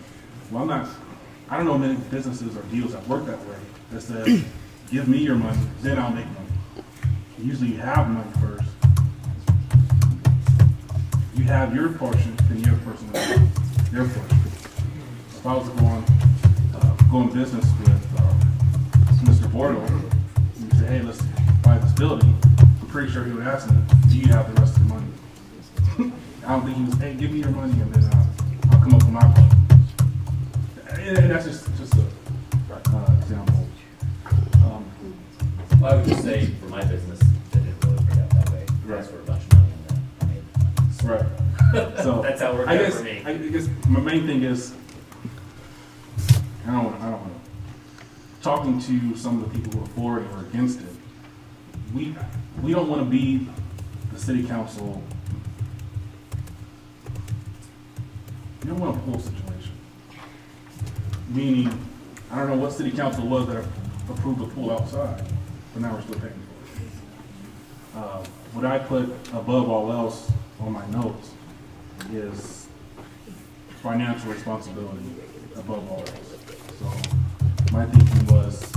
Well, I don't know many businesses or deals that work that way, that says, give me your money, then I'll make money. Usually you have money first. You have your portion, then the other person will have their portion. If I was to go in business with Mr. Bordeaux, and say, hey, let's buy this building, I'm pretty sure he would ask me, do you have the rest of the money? I don't think he was, hey, give me your money, and then I'll come up with my part. And that's just a example. Well, I would just say for my business, it didn't really work out that way. We asked for a bunch of money, and then Right. So That's how it worked I out guess, for me. I guess my main thing is, I don't know. Talking to some of the people who are for it or against it, we don't want to be the city council. We don't want a pull situation. Meaning, I don't know what city council was that approved a pool outside, but now we're still paying for it. What I put above all else on my notes is financial responsibility above all else. So my thinking was,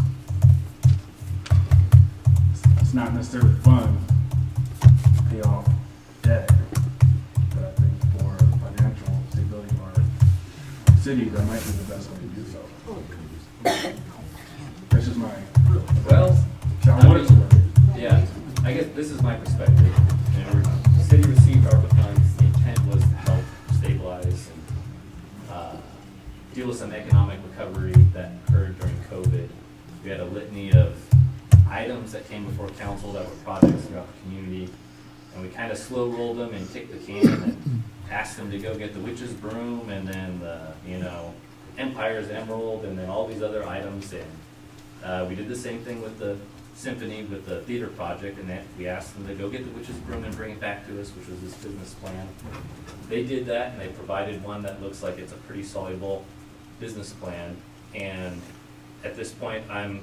it's not necessarily fun to pay off debt, but I think for financial stability of our city, that might be the best way to do so. That's just my, Well, I want it to work. yeah, I guess this is my perspective. You know, the city received ARPA funds. The intent was to help stabilize and deal with some economic recovery that occurred during COVID. We had a litany of items that came before council that were projects throughout the community, and we kind of slow rolled them and kicked the can and asked them to go get the witch's broom and then the, you know, Empire's Emerald and then all these other items. And we did the same thing with the symphony, with the theater project, and that we asked them to go get the witch's broom and bring it back to us, which was this business plan. They did that, and they provided one that looks like it's a pretty soluble business plan. And at this point, I'm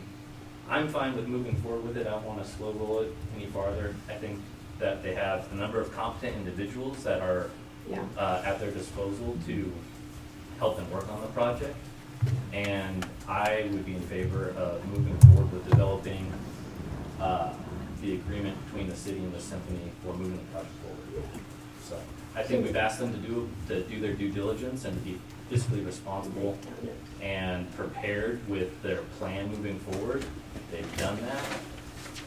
fine with moving forward with it. I don't want to slow roll it any farther. I think that they have a number of competent individuals that are at their disposal to help them work on the project. And I would be in favor of moving forward with developing the agreement between the city and the symphony for moving the project forward. So I think we've asked them to do their due diligence and to be fiscally responsible and prepared with their plan moving forward. They've done that,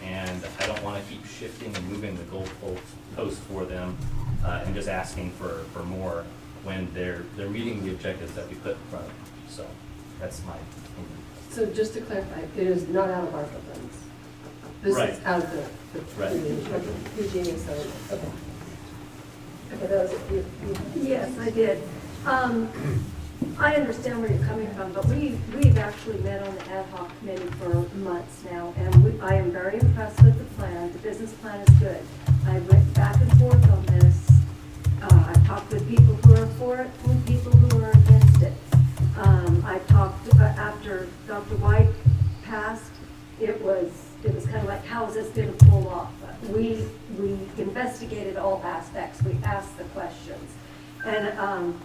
and I don't want to keep shifting and moving the goalpost for them and just asking for more when they're meeting the objectives that we put in front of them. So that's my opinion. So just to clarify, it is not out of ARPA funds? This Right. is out of the Right. Eugenia, so, okay. Okay, that was it. Yes, I did. I understand where you're coming from, but we've actually met on the ad hoc committee for months now, and I am very impressed with the plan. The business plan is good. I went back and forth on this. I've talked with people who are for it and people who are against it. I talked after Dr. White passed. It was kind of like, how is this going to pull off? We investigated all aspects. We asked the questions, and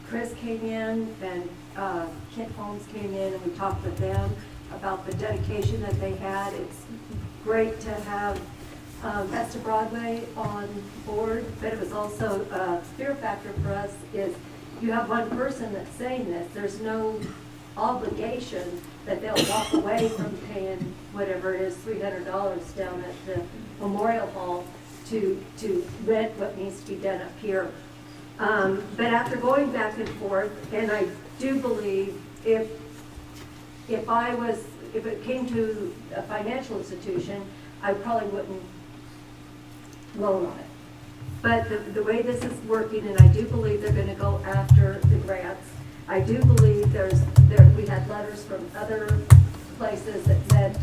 Chris came in and Kent Holmes came in, and we talked with them about the dedication that they had. It's great to have Best of Broadway on board, but it was also a fear factor for us is you have one person that's saying this. There's no obligation that they'll walk away from paying whatever it is, $300 down at the Memorial Hall to rent what needs to be done up here. But after going back and forth, and I do believe if it came to a financial institution, I probably wouldn't loan on it. But the way this is working, and I do believe they're going to go after the grants. I do believe we had letters from other places that said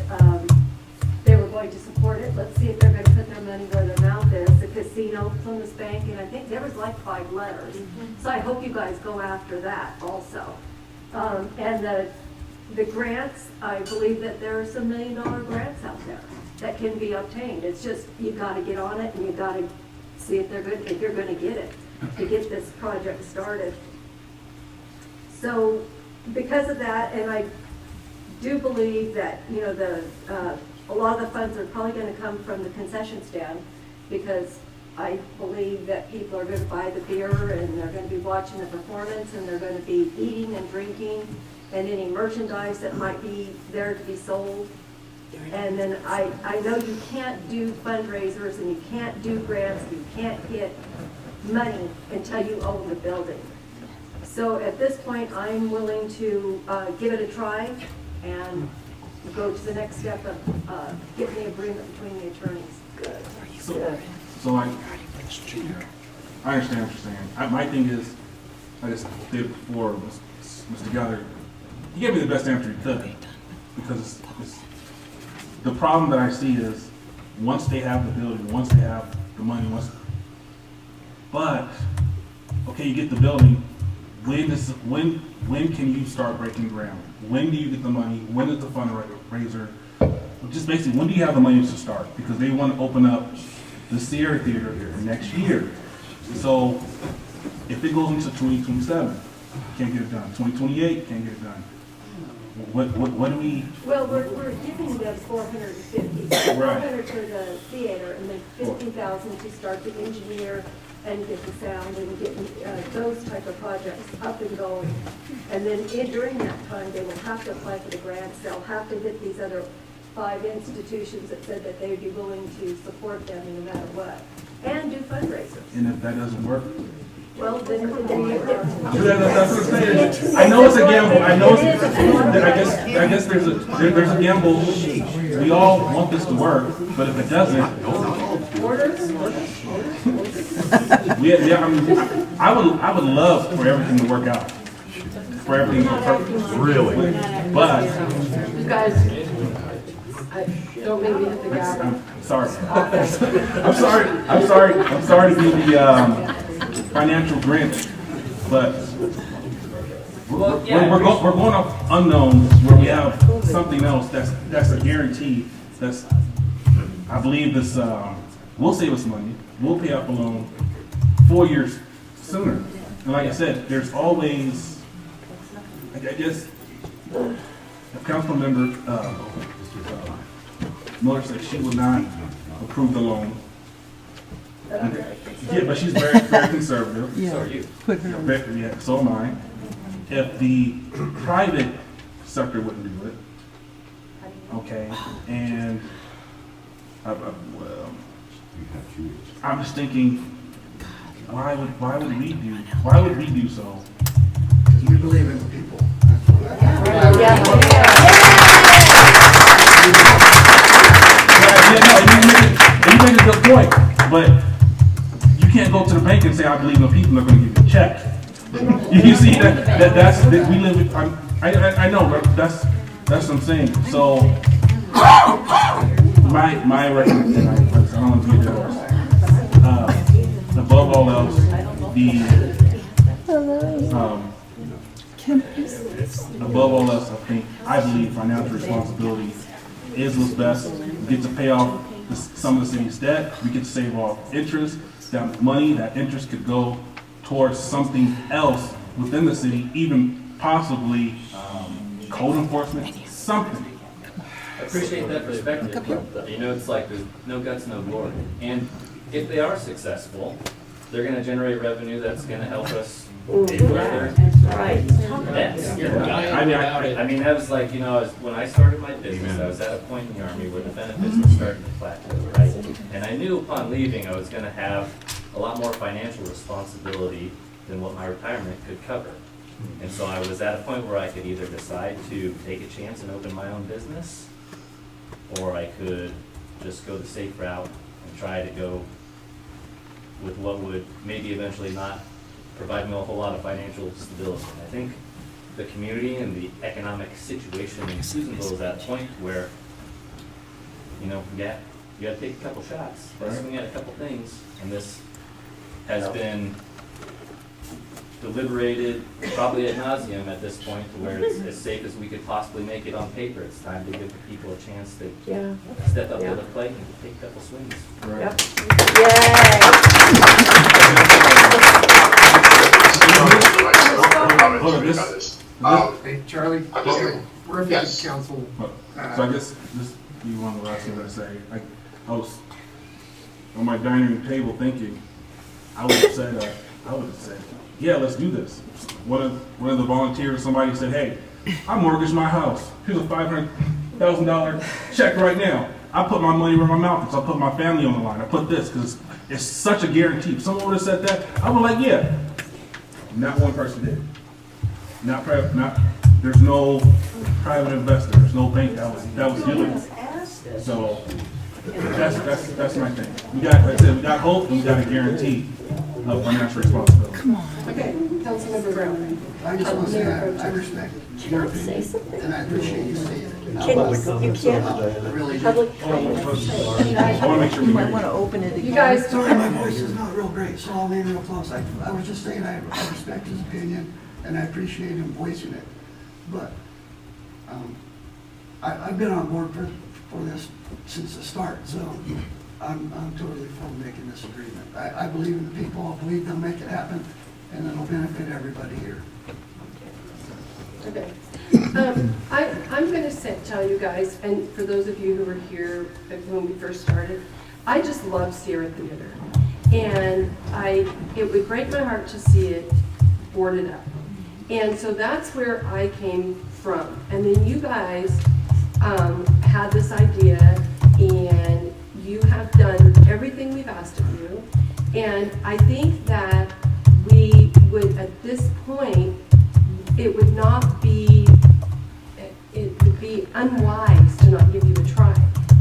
they were going to support it. Let's see if they're going to put their money where their mouth is. The casino, Plymouth Bank, and I think there was like 5 letters. So I hope you guys go after that also. And the grants, I believe that there are some $1 million grants out there that can be obtained. It's just, you got to get on it, and you got to see if you're going to get it to get this project started. So because of that, and I do believe that, you know, a lot of the funds are probably going to come from the concession stand, because I believe that people are going to buy the beer and they're going to be watching the performance and they're going to be eating and drinking and any merchandise that might be there to be sold. And then I know you can't do fundraisers and you can't do grants, and you can't get money until you own the building. So at this point, I'm willing to give it a try and go to the next step of getting the agreement between the attorneys. Good. So I understand what you're saying. My thing is, I just did before Mr. Geller, he gave me the best answer he could, because the problem that I see is, once they have the building, once they have the money, but, okay, you get the building, when can you start breaking ground? When do you get the money? When is the fundraiser? Just basically, when do you have the money to start? Because they want to open up the Sierra Theater next year. So if it goes into 2027, can't get it done. 2028, can't get it done. What do we? Well, we're giving them 450, Right. 400 for the theater, and then 50,000 to start the engineer and get the sound and get those type of projects up and going. And then during that time, they will have to apply for the grants. They'll have to hit these other 5 institutions that said that they'd be willing to support them no matter what, and do fundraisers. And if that doesn't work? Well, then you That's what I'm saying. I know it's a gamble. I know it's, I guess there's a gamble. We all want this to work, but if it doesn't, I would love for everything to work out, for everything to be perfect. Really, but You guys, don't make me hit the gavel. I'm sorry. I'm sorry to be the financial Grinch, but we're going off unknowns where we have something else that's a guarantee. That's, I believe this will save us money. We'll pay off the loan 4 years sooner. And like I said, there's always, I guess, if council member Miller said she would not approve the loan. Yeah, but she's very conservative. Yeah. So are you. Put her on. Yeah, so am I. If the private sector wouldn't do it, okay, and well, I'm just thinking, why would we do so? Because we believe in the people. You make a good point, but you can't go to the bank and say, I believe in the people are going to give you a check. You see, that's we live with, I know, but that's what I'm saying. So, my recommendation, I don't want to be yours. Above all else, above all else, I believe financial responsibility is what's best. We get to pay off some of the city's debt. We get to save off interest. That money, that interest could go towards something else within the city, even possibly code enforcement, something. I appreciate that perspective. You know, it's like there's no guts, no glory. And if they are successful, they're going to generate revenue that's going to help us pay for their debts. I mean, that was like, you know, when I started my business, I was at a point in the Army where the benefits were starting to plateau, right? And I knew upon leaving I was going to have a lot more financial responsibility than what my retirement could cover. And so I was at a point where I could either decide to take a chance and open my own business, or I could just go the safe route and try to go with what would maybe eventually not provide me a whole lot of financial stability. And I think the community and the economic situation in Susanville is at a point where, you know, you got to take a couple shots, swing at a couple things, and this has been deliberated probably ad nauseum at this point, to where it's as safe as we could possibly make it on paper. It's time to give the people a chance to step up to the plate and take a couple swings. Hey, Charlie, we're a council. So I guess this will be one of the last things I say. I was on my dining room table thinking, I would have said, yeah, let's do this. One of the volunteers, somebody said, hey, I mortgaged my house. Here's a $500,000 check right now. I put my money where my mouth is. I put my family on the line. I put this because it's such a guarantee. If someone would have said that, I would like, yeah. Not one person did. There's no private investor. There's no bank that was doing it. So that's my thing. Like I said, we got hope and we got a guarantee. of financial responsibility. Okay, Councilmember Brown. I just want to say I respect your opinion, and I appreciate you saying it. You can't. I really do. Public comment. I want to make sure we You might hear want to you. open it again. You guys, Sorry, my voice is not real great, so I'll leave it real close. I was just saying I respect his opinion, and I appreciate him voicing it. But I've been on board for this since the start, so I'm totally for making this agreement. I believe in the people, I believe they'll make it happen, and it'll benefit everybody here. okay. I'm going to tell you guys, and for those of you who were here when we first started, I just love Sierra Theater. And it would break my heart to see it boarded up. And so that's where I came from. And then you guys had this idea, and you have done everything we've asked of you. And I think that we would, at this point, it would be unwise to not give you a try.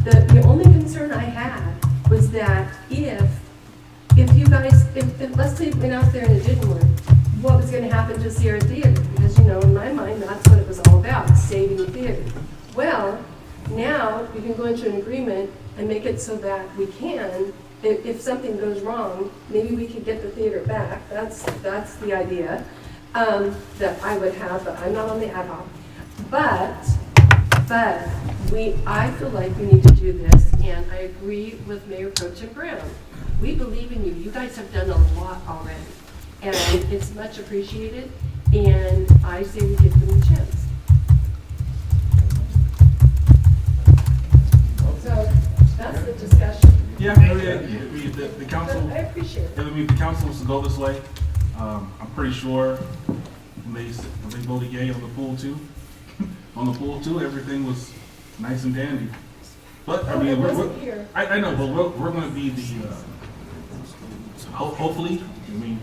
The only concern I had was that if you guys, if let's say it went out there and it didn't work, what was going to happen to Sierra Theater? Because, you know, in my mind, that's what it was all about, saving the theater. Well, now we can go into an agreement and make it so that we can, if something goes wrong, maybe we could get the theater back. That's the idea that I would have, but I'm not on the ad hoc. But I feel like we need to do this, and I agree with Mayor Pro Tem Brown. We believe in you. You guys have done a lot already, and it's much appreciated, and I say we give them a chance. So that's the discussion. Yeah, the council. I appreciate it. I mean, the council was to go this way. I'm pretty sure when they voted yay on the pool too. On the pool too, everything was nice and dandy. But I mean, I know, but we're going to be the. Hopefully, I mean,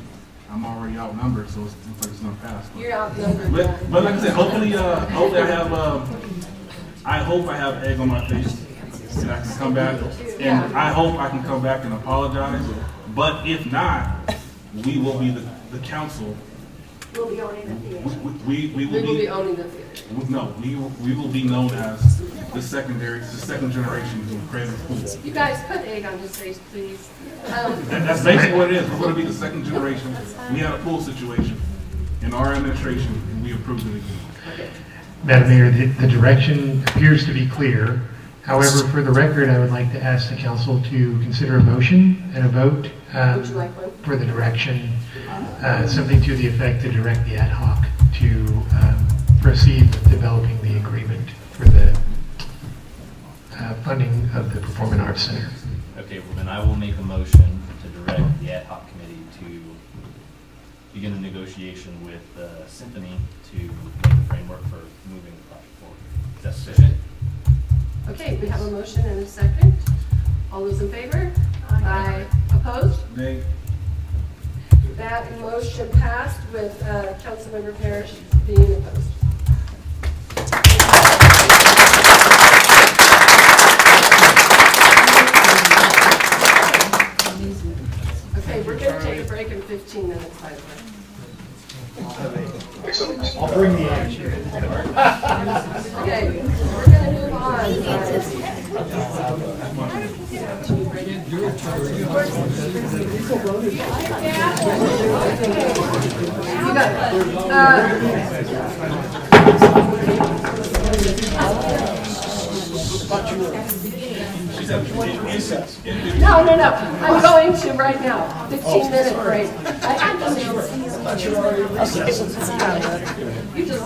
I'm already outnumbered, so it looks like it's going to pass. You're outnumbered. But like I said, hopefully I hope I have egg on my face, and I can come back, and I hope I can come back and apologize. But if not, we will be the council. We'll be owning the theater. We will be owning the theater. No, we will be known as the second generation who created the pool. You guys put egg on his face, please. That's basically what it is. We're going to be the second generation. We had a pool situation in our administration, and we approved it again. Madam Mayor, the direction appears to be clear. However, for the record, I would like to ask the council to consider a motion and a vote Would you like one? for the direction, something to the effect to direct the ad hoc to proceed with developing the agreement for the funding of the Performing Arts Center. Okay, well then I will make a motion to direct the ad hoc committee to begin the negotiation with the symphony to make the framework for moving the project forward. Is that sufficient? Okay, we have a motion and a second. All those in favor? Aye. Opposed? Nay. That motion passed with Councilmember Parrish being opposed. Okay, we're going to take a break in 15 minutes, by the way. I'll bring the egg. Okay, we're going to move on. You got No. I'm going to right now. 15-minute break. I had to You just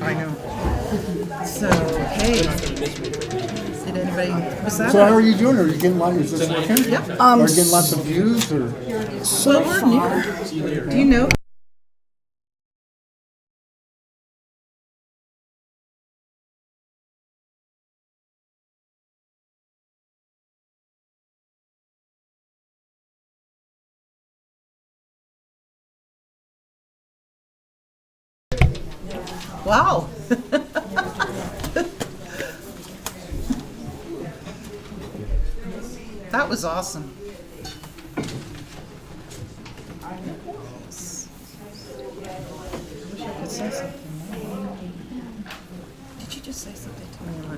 I know. So, hey, did anybody, was that? So how are you doing? Are you getting lots, is this working? Yep. Are you getting lots of views or? So far, do you know? Wow. That was awesome. I wish I could say something more. Did you just say something to me on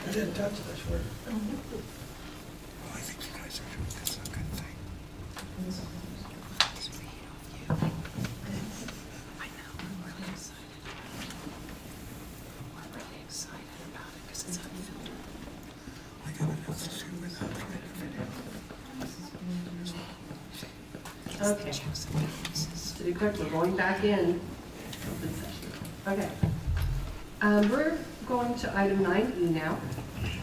I didn't touch it, I swear. I think you guys are doing this a good thing. I know, we're really excited. We're really excited about it because it's unfiltered. I got enough to do without trying to fit in. Okay. City Clerk, we're going back in. Open session. Okay. We're going to item 9E now.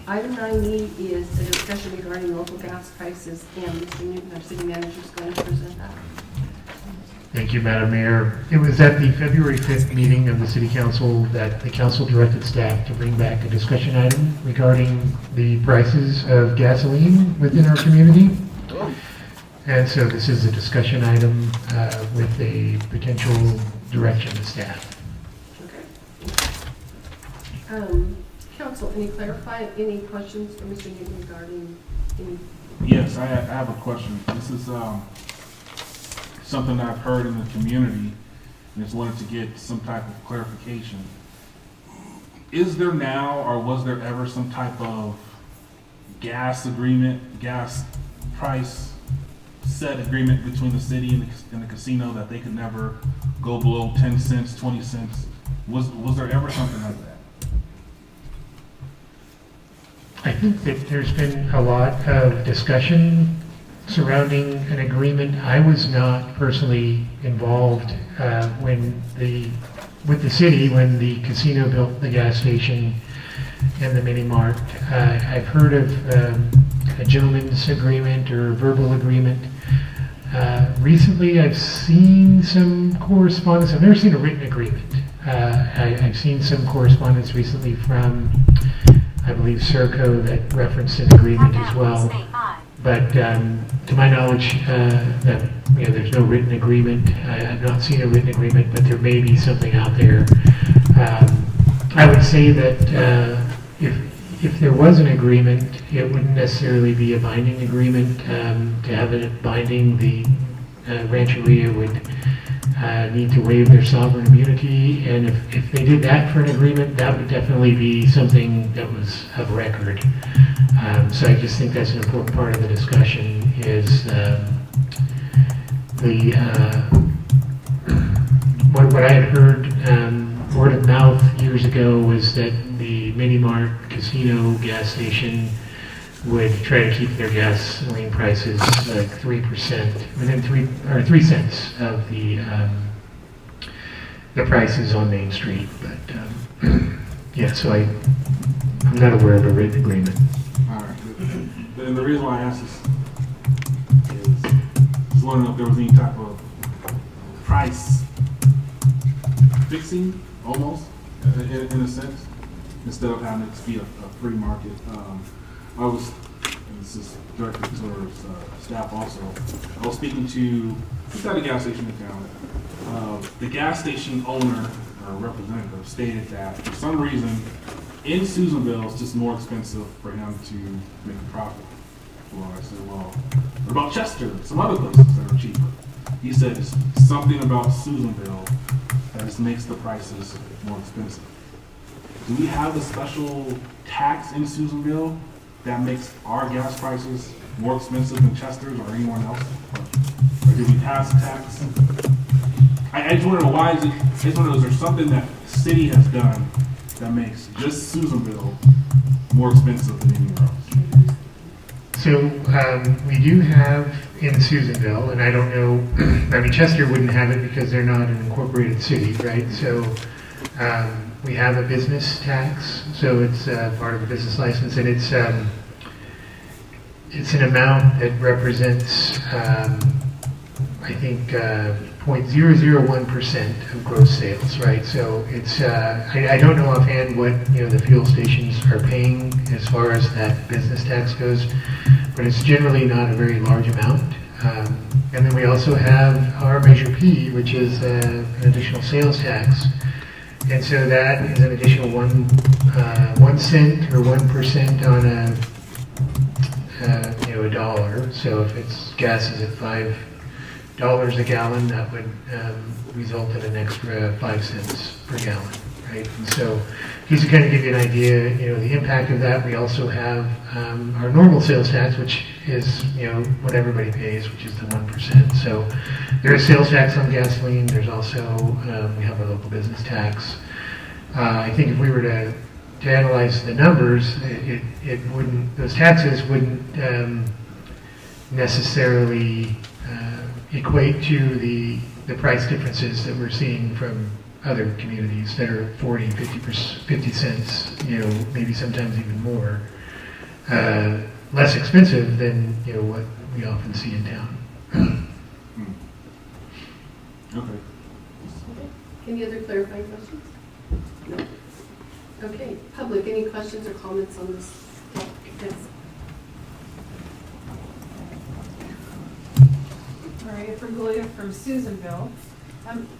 Item 9E is a discussion regarding local gas prices, and Mr. Newton, our city manager, is going to present that. Thank you, Madam Mayor. It was at the February 5th meeting of the City Council that the council directed staff to bring back a discussion item regarding the prices of gasoline within our community. And so this is a discussion item with a potential direction to staff. Council, any questions for Mr. Newton regarding any? Yes, I have a question. This is something I've heard in the community, and just wanted to get some type of clarification. Is there now, or was there ever some type of gas agreement, gas price set agreement between the city and the casino that they could never go below 10 cents, 20 cents? Was there ever something like that? I think that there's been a lot of discussion surrounding an agreement. I was not personally involved with the city when the casino built the gas station and the mini mart. I've heard of a gentleman's agreement or verbal agreement. Recently, I've seen some correspondence. I've never seen a written agreement. I've seen some correspondence recently from, I believe, Serco that referenced an agreement as well. But to my knowledge, there's no written agreement. I've not seen a written agreement, but there may be something out there. I would say that if there was an agreement, it wouldn't necessarily be a binding agreement. To have it binding, the Rancheria would need to waive their sovereign immunity, and if they did that for an agreement, that would definitely be something that was of record. So I just think that's an important part of the discussion is what I had heard word of mouth years ago was that the Mini Mart casino gas station would try to keep their gasoline prices like 3%, within 3 cents of the prices on Main Street. But yeah, so I'm not aware of a written agreement. All right. And the reason why I asked this is just want to know if there was any type of price fixing, almost, in a sense, instead of having it be a free market. I was, and this is directed towards staff also, I was speaking to, we've got a gas station in town. The gas station owner or a representative stated that for some reason in Susanville it's just more expensive for him to make a profit. Well, I said, well, what about Chester and some other places that are cheaper? He said it's something about Susanville that just makes the prices more expensive. Do we have a special tax in Susanville that makes our gas prices more expensive than Chester's or anyone else? Or do we pass a tax? I just want to know why is it, I just want to know, is there something that the city has done that makes just Susanville more expensive than anywhere else? So we do have in Susanville, and I don't know, I mean, Chester wouldn't have it because they're not an incorporated city, right? So we have a business tax, so it's part of a business license, and it's an amount that represents, I think, 0.001% of gross sales, right? So it's, I don't know offhand what, the fuel stations are paying as far as that business tax goes, but it's generally not a very large amount. And then we also have our Measure P, which is an additional sales tax. And so that is an additional 1 cent or 1% on a dollar. So if it's gas is at $5 a gallon, that would result in an extra 5 cents per gallon, right? And so just to kind of give you an idea, the impact of that, we also have our normal sales tax, which is, what everybody pays, which is the 1%. So there is sales tax on gasoline. There's also, we have a local business tax. I think if we were to analyze the numbers, it wouldn't, those taxes wouldn't necessarily equate to the price differences that we're seeing from other communities that are 40, 50 cents, maybe sometimes even more, less expensive than, what we often see in town. Okay. Any other clarifying questions? No. Okay, public, any questions or comments on this topic? Yes. Maria Fergolia from Susanville.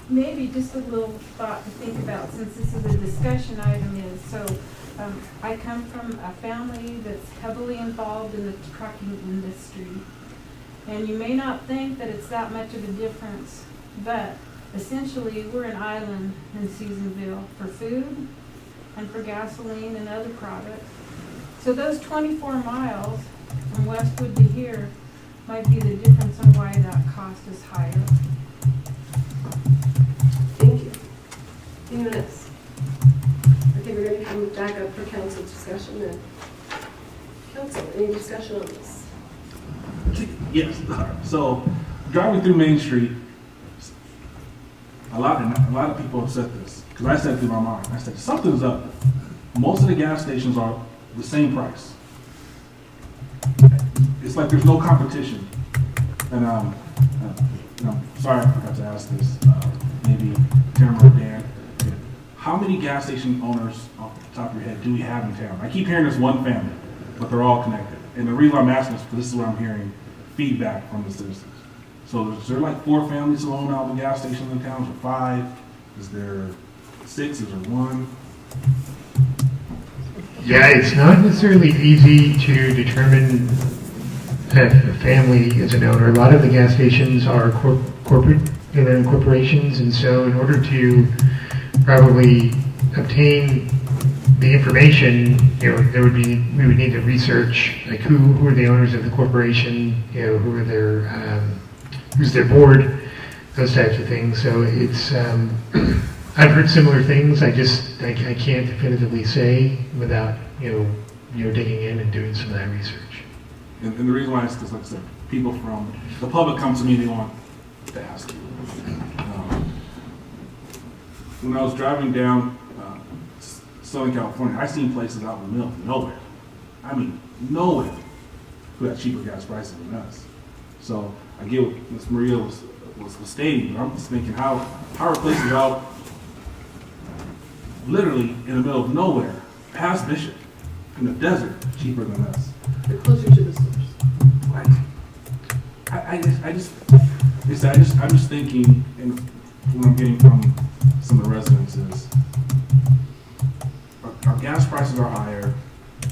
Maybe just a little thought to think about, since this is a discussion item, is I come from a family that's heavily involved in the trucking industry, and you may not think that it's that much of a difference, but essentially we're an island in Susanville for food and for gasoline and other products. So those 24 miles from Westwood to here might be the difference on why that cost is higher. Thank you. Anyone else? Okay, we're going to come back up for council discussion then. Council, any discussion on this? Yes. So driving through Main Street, a lot of people have said this, because I said it through my mind. I said, something's up. Most of the gas stations are the same price. It's like there's no competition. And sorry I forgot to ask this, maybe Tamara or Dan, how many gas station owners off the top of your head do we have in town? I keep hearing this one family, but they're all connected. And the reason I'm asking is because this is where I'm hearing feedback from the citizens. So is there like 4 families who own all the gas stations in town, or 5? Is there 6? Is there 1? Yeah, it's not necessarily easy to determine if a family is an owner. A lot of the gas stations are corporate, corporations, and so in order to probably obtain the information, we would need to research like who are the owners of the corporation, who are their who's their board, those types of things. So it's I've heard similar things. I can't definitively say without digging in and doing some of that research. And the reason why is because, like I said, people from the public come to me, they want to ask you. When I was driving down Southern California, I seen places out in the middle of nowhere. I mean, nowhere who had cheaper gas prices than us. So I get what Ms. Maria was stating, but I'm just thinking how are places out literally in the middle of nowhere, past Bishop, in the desert, cheaper than us? They're closer to the source. Like, I'm just thinking, and what I'm getting from some of the residents is our gas prices are higher.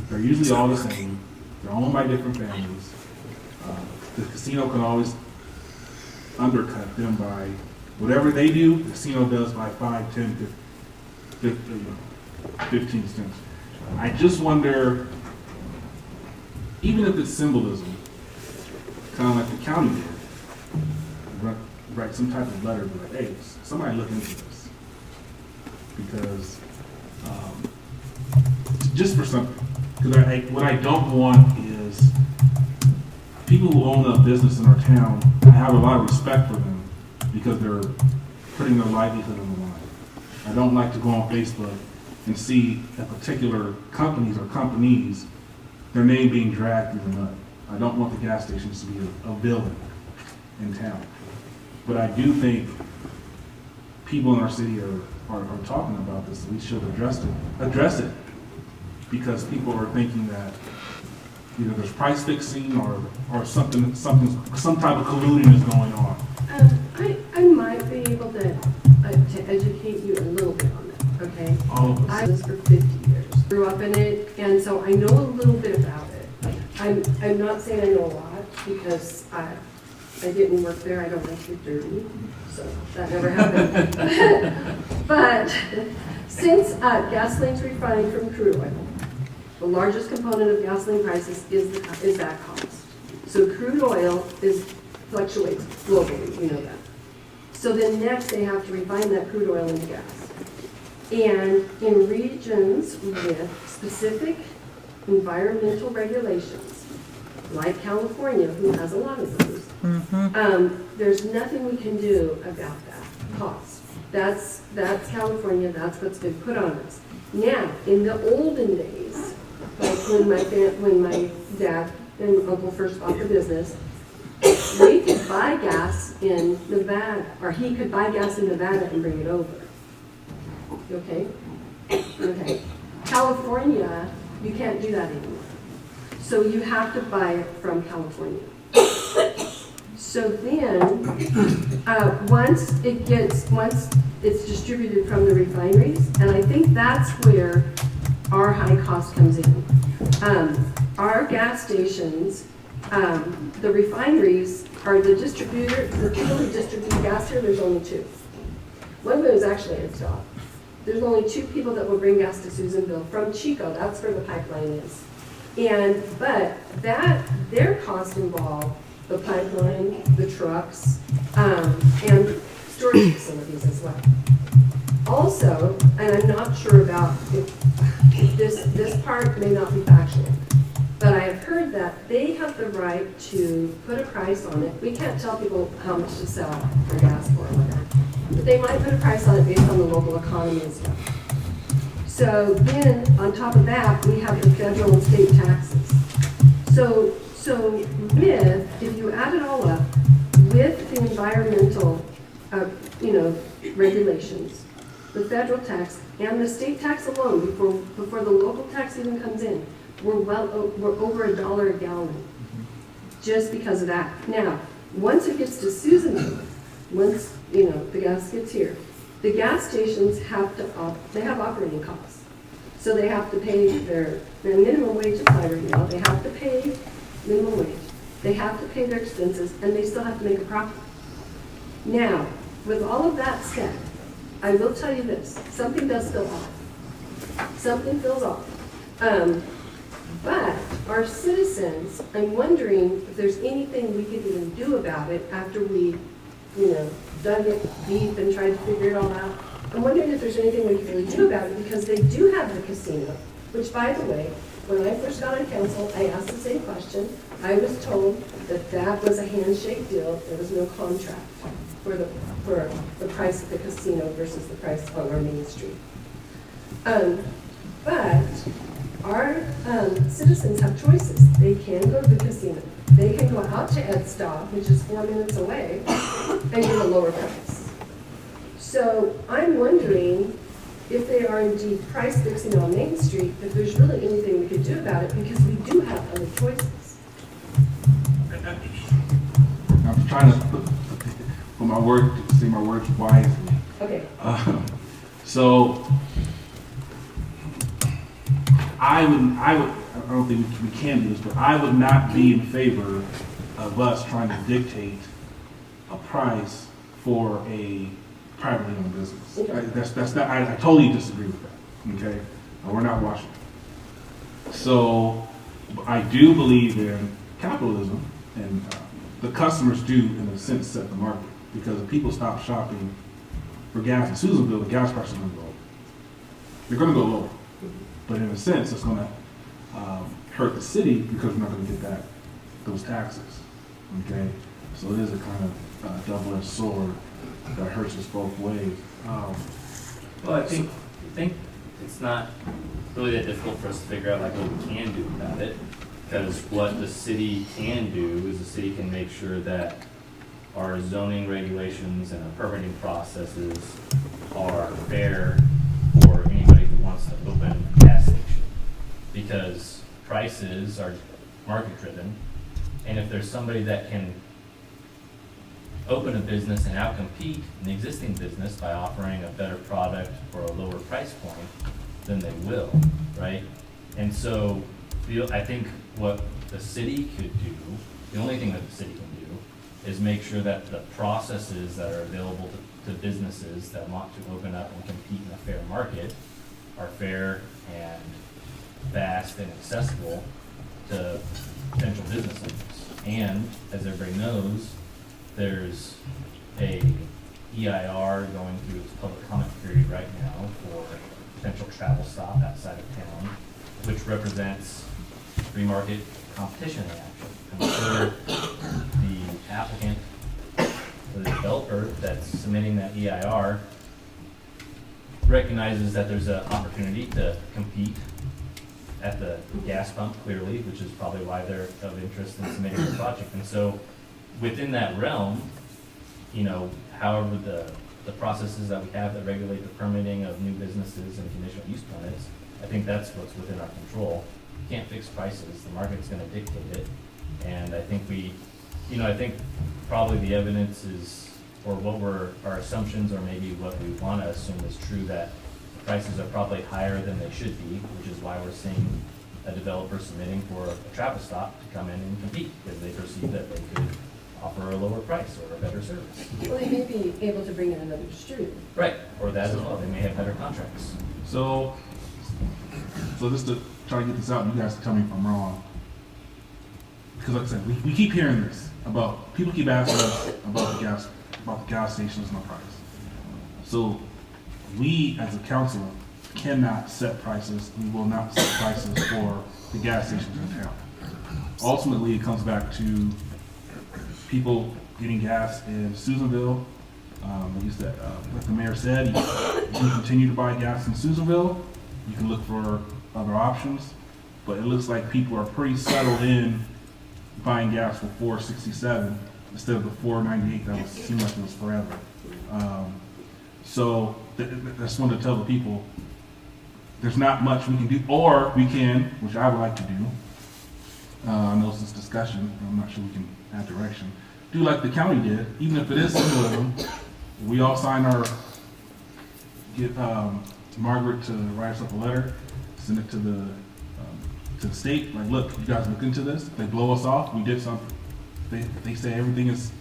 They're usually all the same. They're owned by different families. The casino can always undercut them by whatever they do, the casino does by 5, 10, 15 cents. I just wonder, even if it's symbolism, kind of like the county did, write some type of letter, be like, hey, somebody look into this. Because, just for something. Because what I don't want is people who own a business in our town, I have a lot of respect for them because they're putting their livelihood on the line. I don't like to go on Facebook and see a particular companies or companies, their name being dragged through the mud. I don't want the gas stations to be a villain in town. But I do think people in our city are talking about this, and we should address it, because people are thinking that either there's price fixing or some type of colluding is going on. I might be able to educate you a little bit on that, okay? All of us. I was for 50 years, grew up in it, and so I know a little bit about it. I'm not saying I know a lot, because I didn't work there, I don't like to get dirty, so that never happened. But since gasoline's refined from crude oil, the largest component of gasoline prices is that cost. So crude oil fluctuates globally, you know that. So then next they have to refine that crude oil into gas. And in regions with specific environmental regulations, like California, who has a lot of those, there's nothing we can do about that cost. That's California, that's what's been put on us. Now, in the olden days, like when my dad and uncle first bought the business, we could buy gas in Nevada, or he could buy gas in Nevada and bring it over. Okay? Okay. California, you can't do that anymore. So you have to buy it from California. So then, once it's distributed from the refineries, and I think that's where our high cost comes in. Our gas stations, the refineries are the distributor, the people who distribute gas here, there's only two. One of them is actually in stock. There's only two people that will bring gas to Susanville from Chico, that's where the pipeline is. But their costs involve the pipeline, the trucks, and storage facilities as well. Also, and I'm not sure about if this part may not be factual, but I have heard that they have the right to put a price on it. We can't tell people how much to sell for gas for or whatever, but they might put a price on it based on the local economy and stuff. So then, on top of that, we have the federal and state taxes. So if you add it all up, with the environmental, regulations, the federal tax and the state tax alone, before the local tax even comes in, we're over $1 a gallon, just because of that. Now, once it gets to Susanville, once the gas gets here, the gas stations have operating costs. So they have to pay their minimum wage is high right now. They have to pay minimum wage. They have to pay their expenses, and they still have to make a profit. Now, with all of that said, I will tell you this: something does feel off. Something feels off. But our citizens, I'm wondering if there's anything we could even do about it after we, dug it deep and tried to figure it all out. I'm wondering if there's anything we can really do about it, because they do have the casino, which, by the way, when I first got on council, I asked the same question. I was told that was a handshake deal. There was no contract for the price of the casino versus the price on our main street. But our citizens have choices. They can go to the casino. They can go out to Ed Stop, which is 4 minutes away, and get a lower price. So I'm wondering if they are indeed price fixing on Main Street, if there's really anything we could do about it, because we do have other choices. I'm trying to, put my word, say my words wisely. Okay. So I don't think we can do this, but I would not be in favor of us trying to dictate a price for a privately owned business. That's not, I totally disagree with that, okay? We're not Washington. So I do believe in capitalism, and the customers do, in a sense, set the market. Because if people stop shopping for gas in Susanville, the gas prices are going to go lower. They're going to go lower. But in a sense, it's going to hurt the city because we're not going to get those taxes. Okay? So it is a kind of double-edged sword that hurts us both ways. Well, I think it's not really that difficult for us to figure out like what we can do about it. Because what the city can do is the city can make sure that our zoning regulations and our permitting processes are fair for anybody who wants to open a gas station. Because prices are market driven, and if there's somebody that can open a business and outcompete an existing business by offering a better product for a lower price point, then they will, right? And so I think what the city could do, the only thing that the city can do, is make sure that the processes that are available to businesses that want to open up and compete in a fair market are fair and fast and accessible to potential business owners. And as everybody knows, there's a EIR going through its public comment period right now for potential travel stop outside of town, which represents free market competition in action. I'm sure the applicant, or the developer that's submitting that EIR recognizes that there's an opportunity to compete at the gas pump, clearly, which is probably why they're of interest in submitting the project. And so within that realm, you know, however the processes that we have that regulate the permitting of new businesses and conditional use permits, I think that's what's within our control. We can't fix prices, the market's gonna dictate it. And I think I think probably the evidence is, or our assumptions, or maybe what we wanna assume is true, that the prices are probably higher than they should be, which is why we're seeing a developer submitting for a travel stop to come in and compete, because they perceive that they could offer a lower price or a better service. Well, they may be able to bring in another distributor. Right, or that as well, they may have better contracts. So just to try to get this out, you guys tell me if I'm wrong. Because like I said, we keep hearing this about, people keep asking us about the gas stations and the price. So we, as a council, cannot set prices. We will not set prices for the gas stations in town. Ultimately, it comes back to people getting gas in Susanville. Like the mayor said, you can continue to buy gas in Susanville. You can look for other options, but it looks like people are pretty settled in buying gas for $4.67 instead of the $4.98 that seemed like it was forever. So I just wanted to tell the people, there's not much we can do, or we can, which I would like to do. I know it's this discussion, I'm not sure we can add direction. Do like the county did, even if it is symbolism. We all sign get Margaret to write us up a letter, send it to the state, like, look, you guys look into this. They blow us off, we did something. They say everything is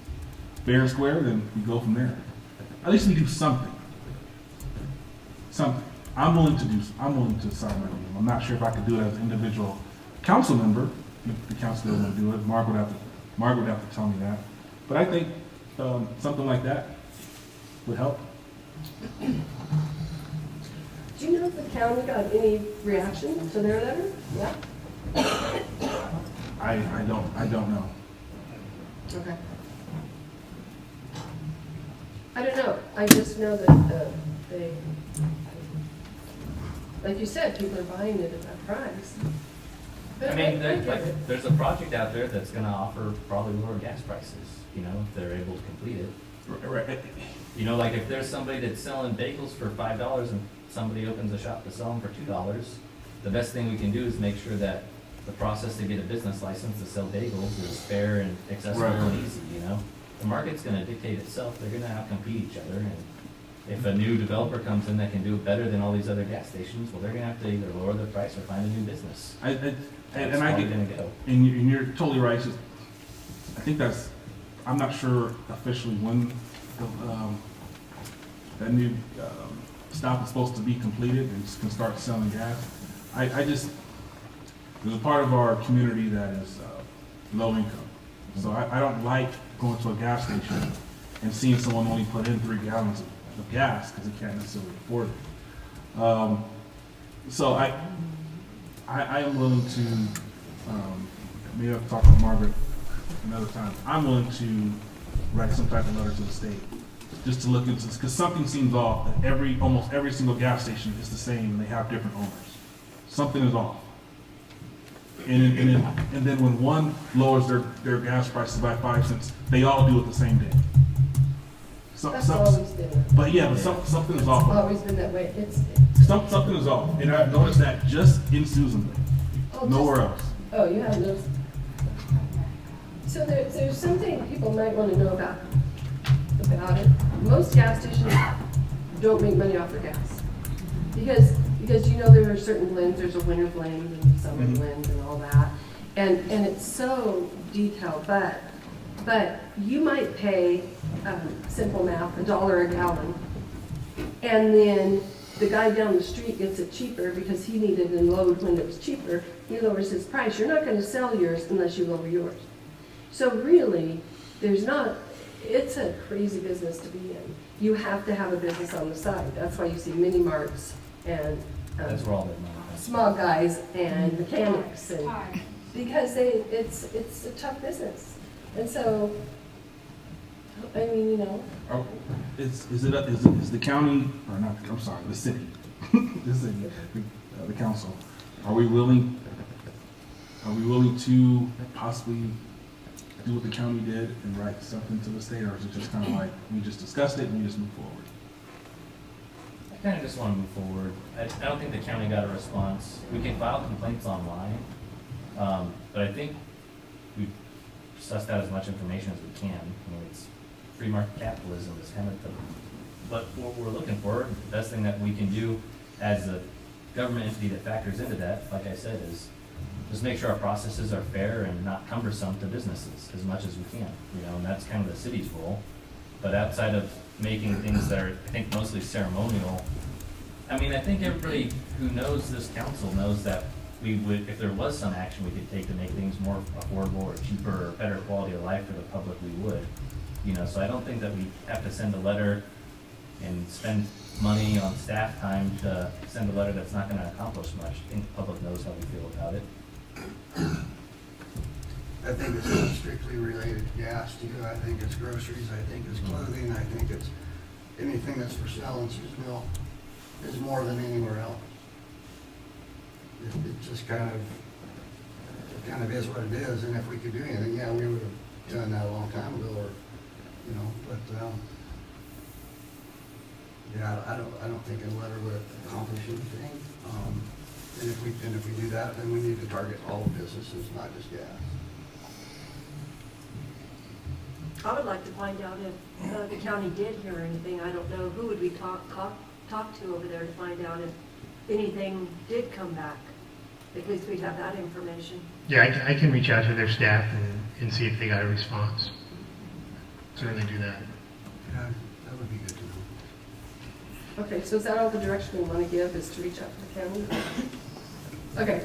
fair and square, then we go from there. At least we do something. Something. I'm willing to sign my name. I'm not sure if I could do it as an individual council member. If the council doesn't want to do it, Margaret would have to tell me that. But I think something like that would help. Do you know if the county got any reaction to their letter? Yeah? I don't know. Okay. I don't know. I just know that they, like you said, people are buying it at that price. But I mean, there's a project out there that's gonna offer probably lower gas prices, you know, if they're able to complete it. Right. You know, like if there's somebody that's selling bagels for $5 and somebody opens a shop to sell them for $2, the best thing we can do is make sure that the process to get a business license to sell bagels is fair and accessible and easy, you know? the market's gonna dictate itself, they're gonna outcompete each other, and if a new developer comes in that can do it better than all these other gas stations, well, they're gonna have to either lower their price or find a new business. And That's I where get, we're gonna go. and you're totally right. It's just, I think that's, I'm not sure officially when that new stop is supposed to be completed and can start selling gas. I just, there's a part of our community that is low income. So I don't like going to a gas station and seeing someone only put in 3 gallons of gas because they can't necessarily afford it. So I am willing to, maybe I'll talk to Margaret another time. I'm willing to write some type of letter to the state, just to look into this, because something seems off, that almost every single gas station is the same and they have different owners. Something is off. And then when one lowers their gas prices by 5 cents, they all do it the same day. That's always been that. But yeah, but something is off. It's always been that way. Something is off, and I've noticed that just in Susanville, nowhere else. Oh, you have those. So there's something people might want to know about it. Most gas stations don't make money off their gas. Because you know there are certain blends, there's a winter blend and summer blend and all that. And it's so detailed, but you might pay, simple math, $1 a gallon. And then the guy down the street gets it cheaper because he needed a load when it was cheaper. He lowers his price. You're not going to sell yours unless you lower yours. So really, it's a crazy business to be in. You have to have a business on the side. That's why you see mini marts and That's where all that money comes. small guys and mechanics, and because it's a tough business. And so, I mean, you know. Is the county, or not, I'm sorry, the city, the council, are we willing to possibly do what the county did and write something to the state, or is it just kind of like, we just discussed it and we just move forward? I kind of just want to move forward. I don't think the county got a response. We can file complaints online, but I think we've sussed out as much information as we can. I mean, it's free market capitalism is kind of but what we're looking for, the best thing that we can do as a government entity that factors into that, like I said, is just make sure our processes are fair and not cumbersome to businesses as much as we can, you know, and that's kind of the city's role. But outside of making things that are, I think, mostly ceremonial, I mean, I think everybody who knows this council knows that we would, if there was some action we could take to make things more affordable or cheaper or better quality of life for the public, we would. You know, so I don't think that we have to send a letter and spend money on staff time to send a letter that's not going to accomplish much. I think the public knows how we feel about it. I think it's not strictly related to gas too. I think it's groceries, I think it's clothing, I think it's anything that's for sale in Susanville is more than anywhere else. It just kind of is what it is, and if we could do anything, yeah, we would have done that a long time ago, or, you know, but, yeah, I don't think a letter would accomplish anything. And if we do that, then we need to target all businesses, not just gas. I would like to find out if the county did hear anything. I don't know, who would we talk to over there to find out if anything did come back? At least we'd have that information. Yeah, I can reach out to their staff and see if they got a response. Certainly do that. Yeah, that would be good to know. Okay, so is that all the direction we want to give, is to reach out to the county? Okay.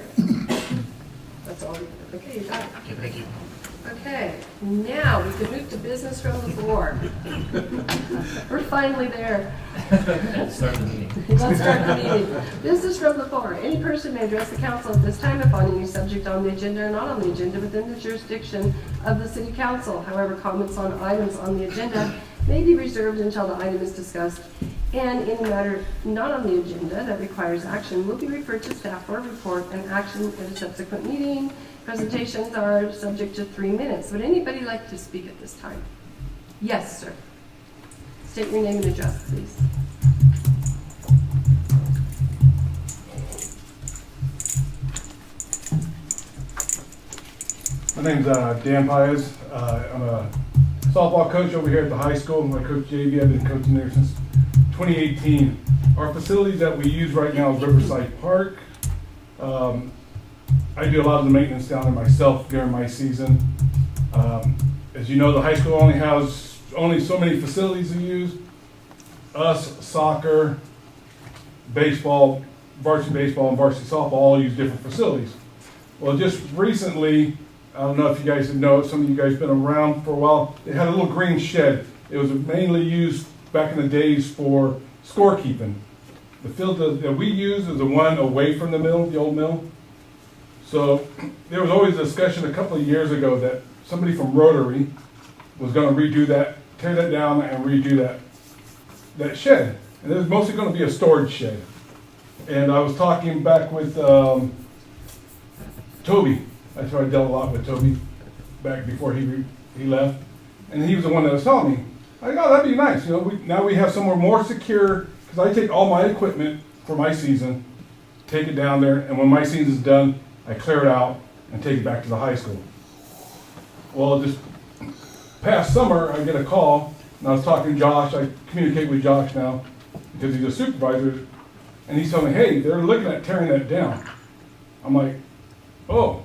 That's all. Okay, you got it. Okay, thank you. Okay, now we can move to business from the board. We're finally there. Let's start the meeting. Let's start the meeting. Business from the floor. Any person may address the council at this time upon any subject on the agenda or not on the agenda within the jurisdiction of the city council. However, comments on items on the agenda may be reserved until the item is discussed, and any matter not on the agenda that requires action will be referred to staff for a report and action at a subsequent meeting. Presentations are subject to 3 minutes. Would anybody like to speak at this time? Yes, sir. State your name and address, please. My name's Dan Pies. I'm a softball coach over here at the high school. My coach JV, I've been coaching there since 2018. Our facilities that we use right now is Riverside Park. I do a lot of the maintenance down there myself during my season. As you know, the high school only has so many facilities to use. Us, soccer, baseball, varsity baseball, and varsity softball all use different facilities. Well, just recently, I don't know if you guys know it, some of you guys have been around for a while, they had a little green shed. It was mainly used back in the days for scorekeeping. The field that we use is the one away from the mill, the old mill. So there was always a discussion a couple of years ago that somebody from Rotary was going to redo that, tear that down and redo that shed. And it was mostly going to be a storage shed. And I was talking back with Toby. That's where I dealt a lot with Toby back before he left. And he was the one that was telling me, I go, oh, that'd be nice. You know, now we have somewhere more secure, because I take all my equipment for my season, take it down there, and when my season's done, I clear it out and take it back to the high school. Well, this past summer, I get a call, and I was talking to Josh. I communicate with Josh now, because he's a supervisor, and he's telling me, hey, they're looking at tearing that down. I'm like, oh.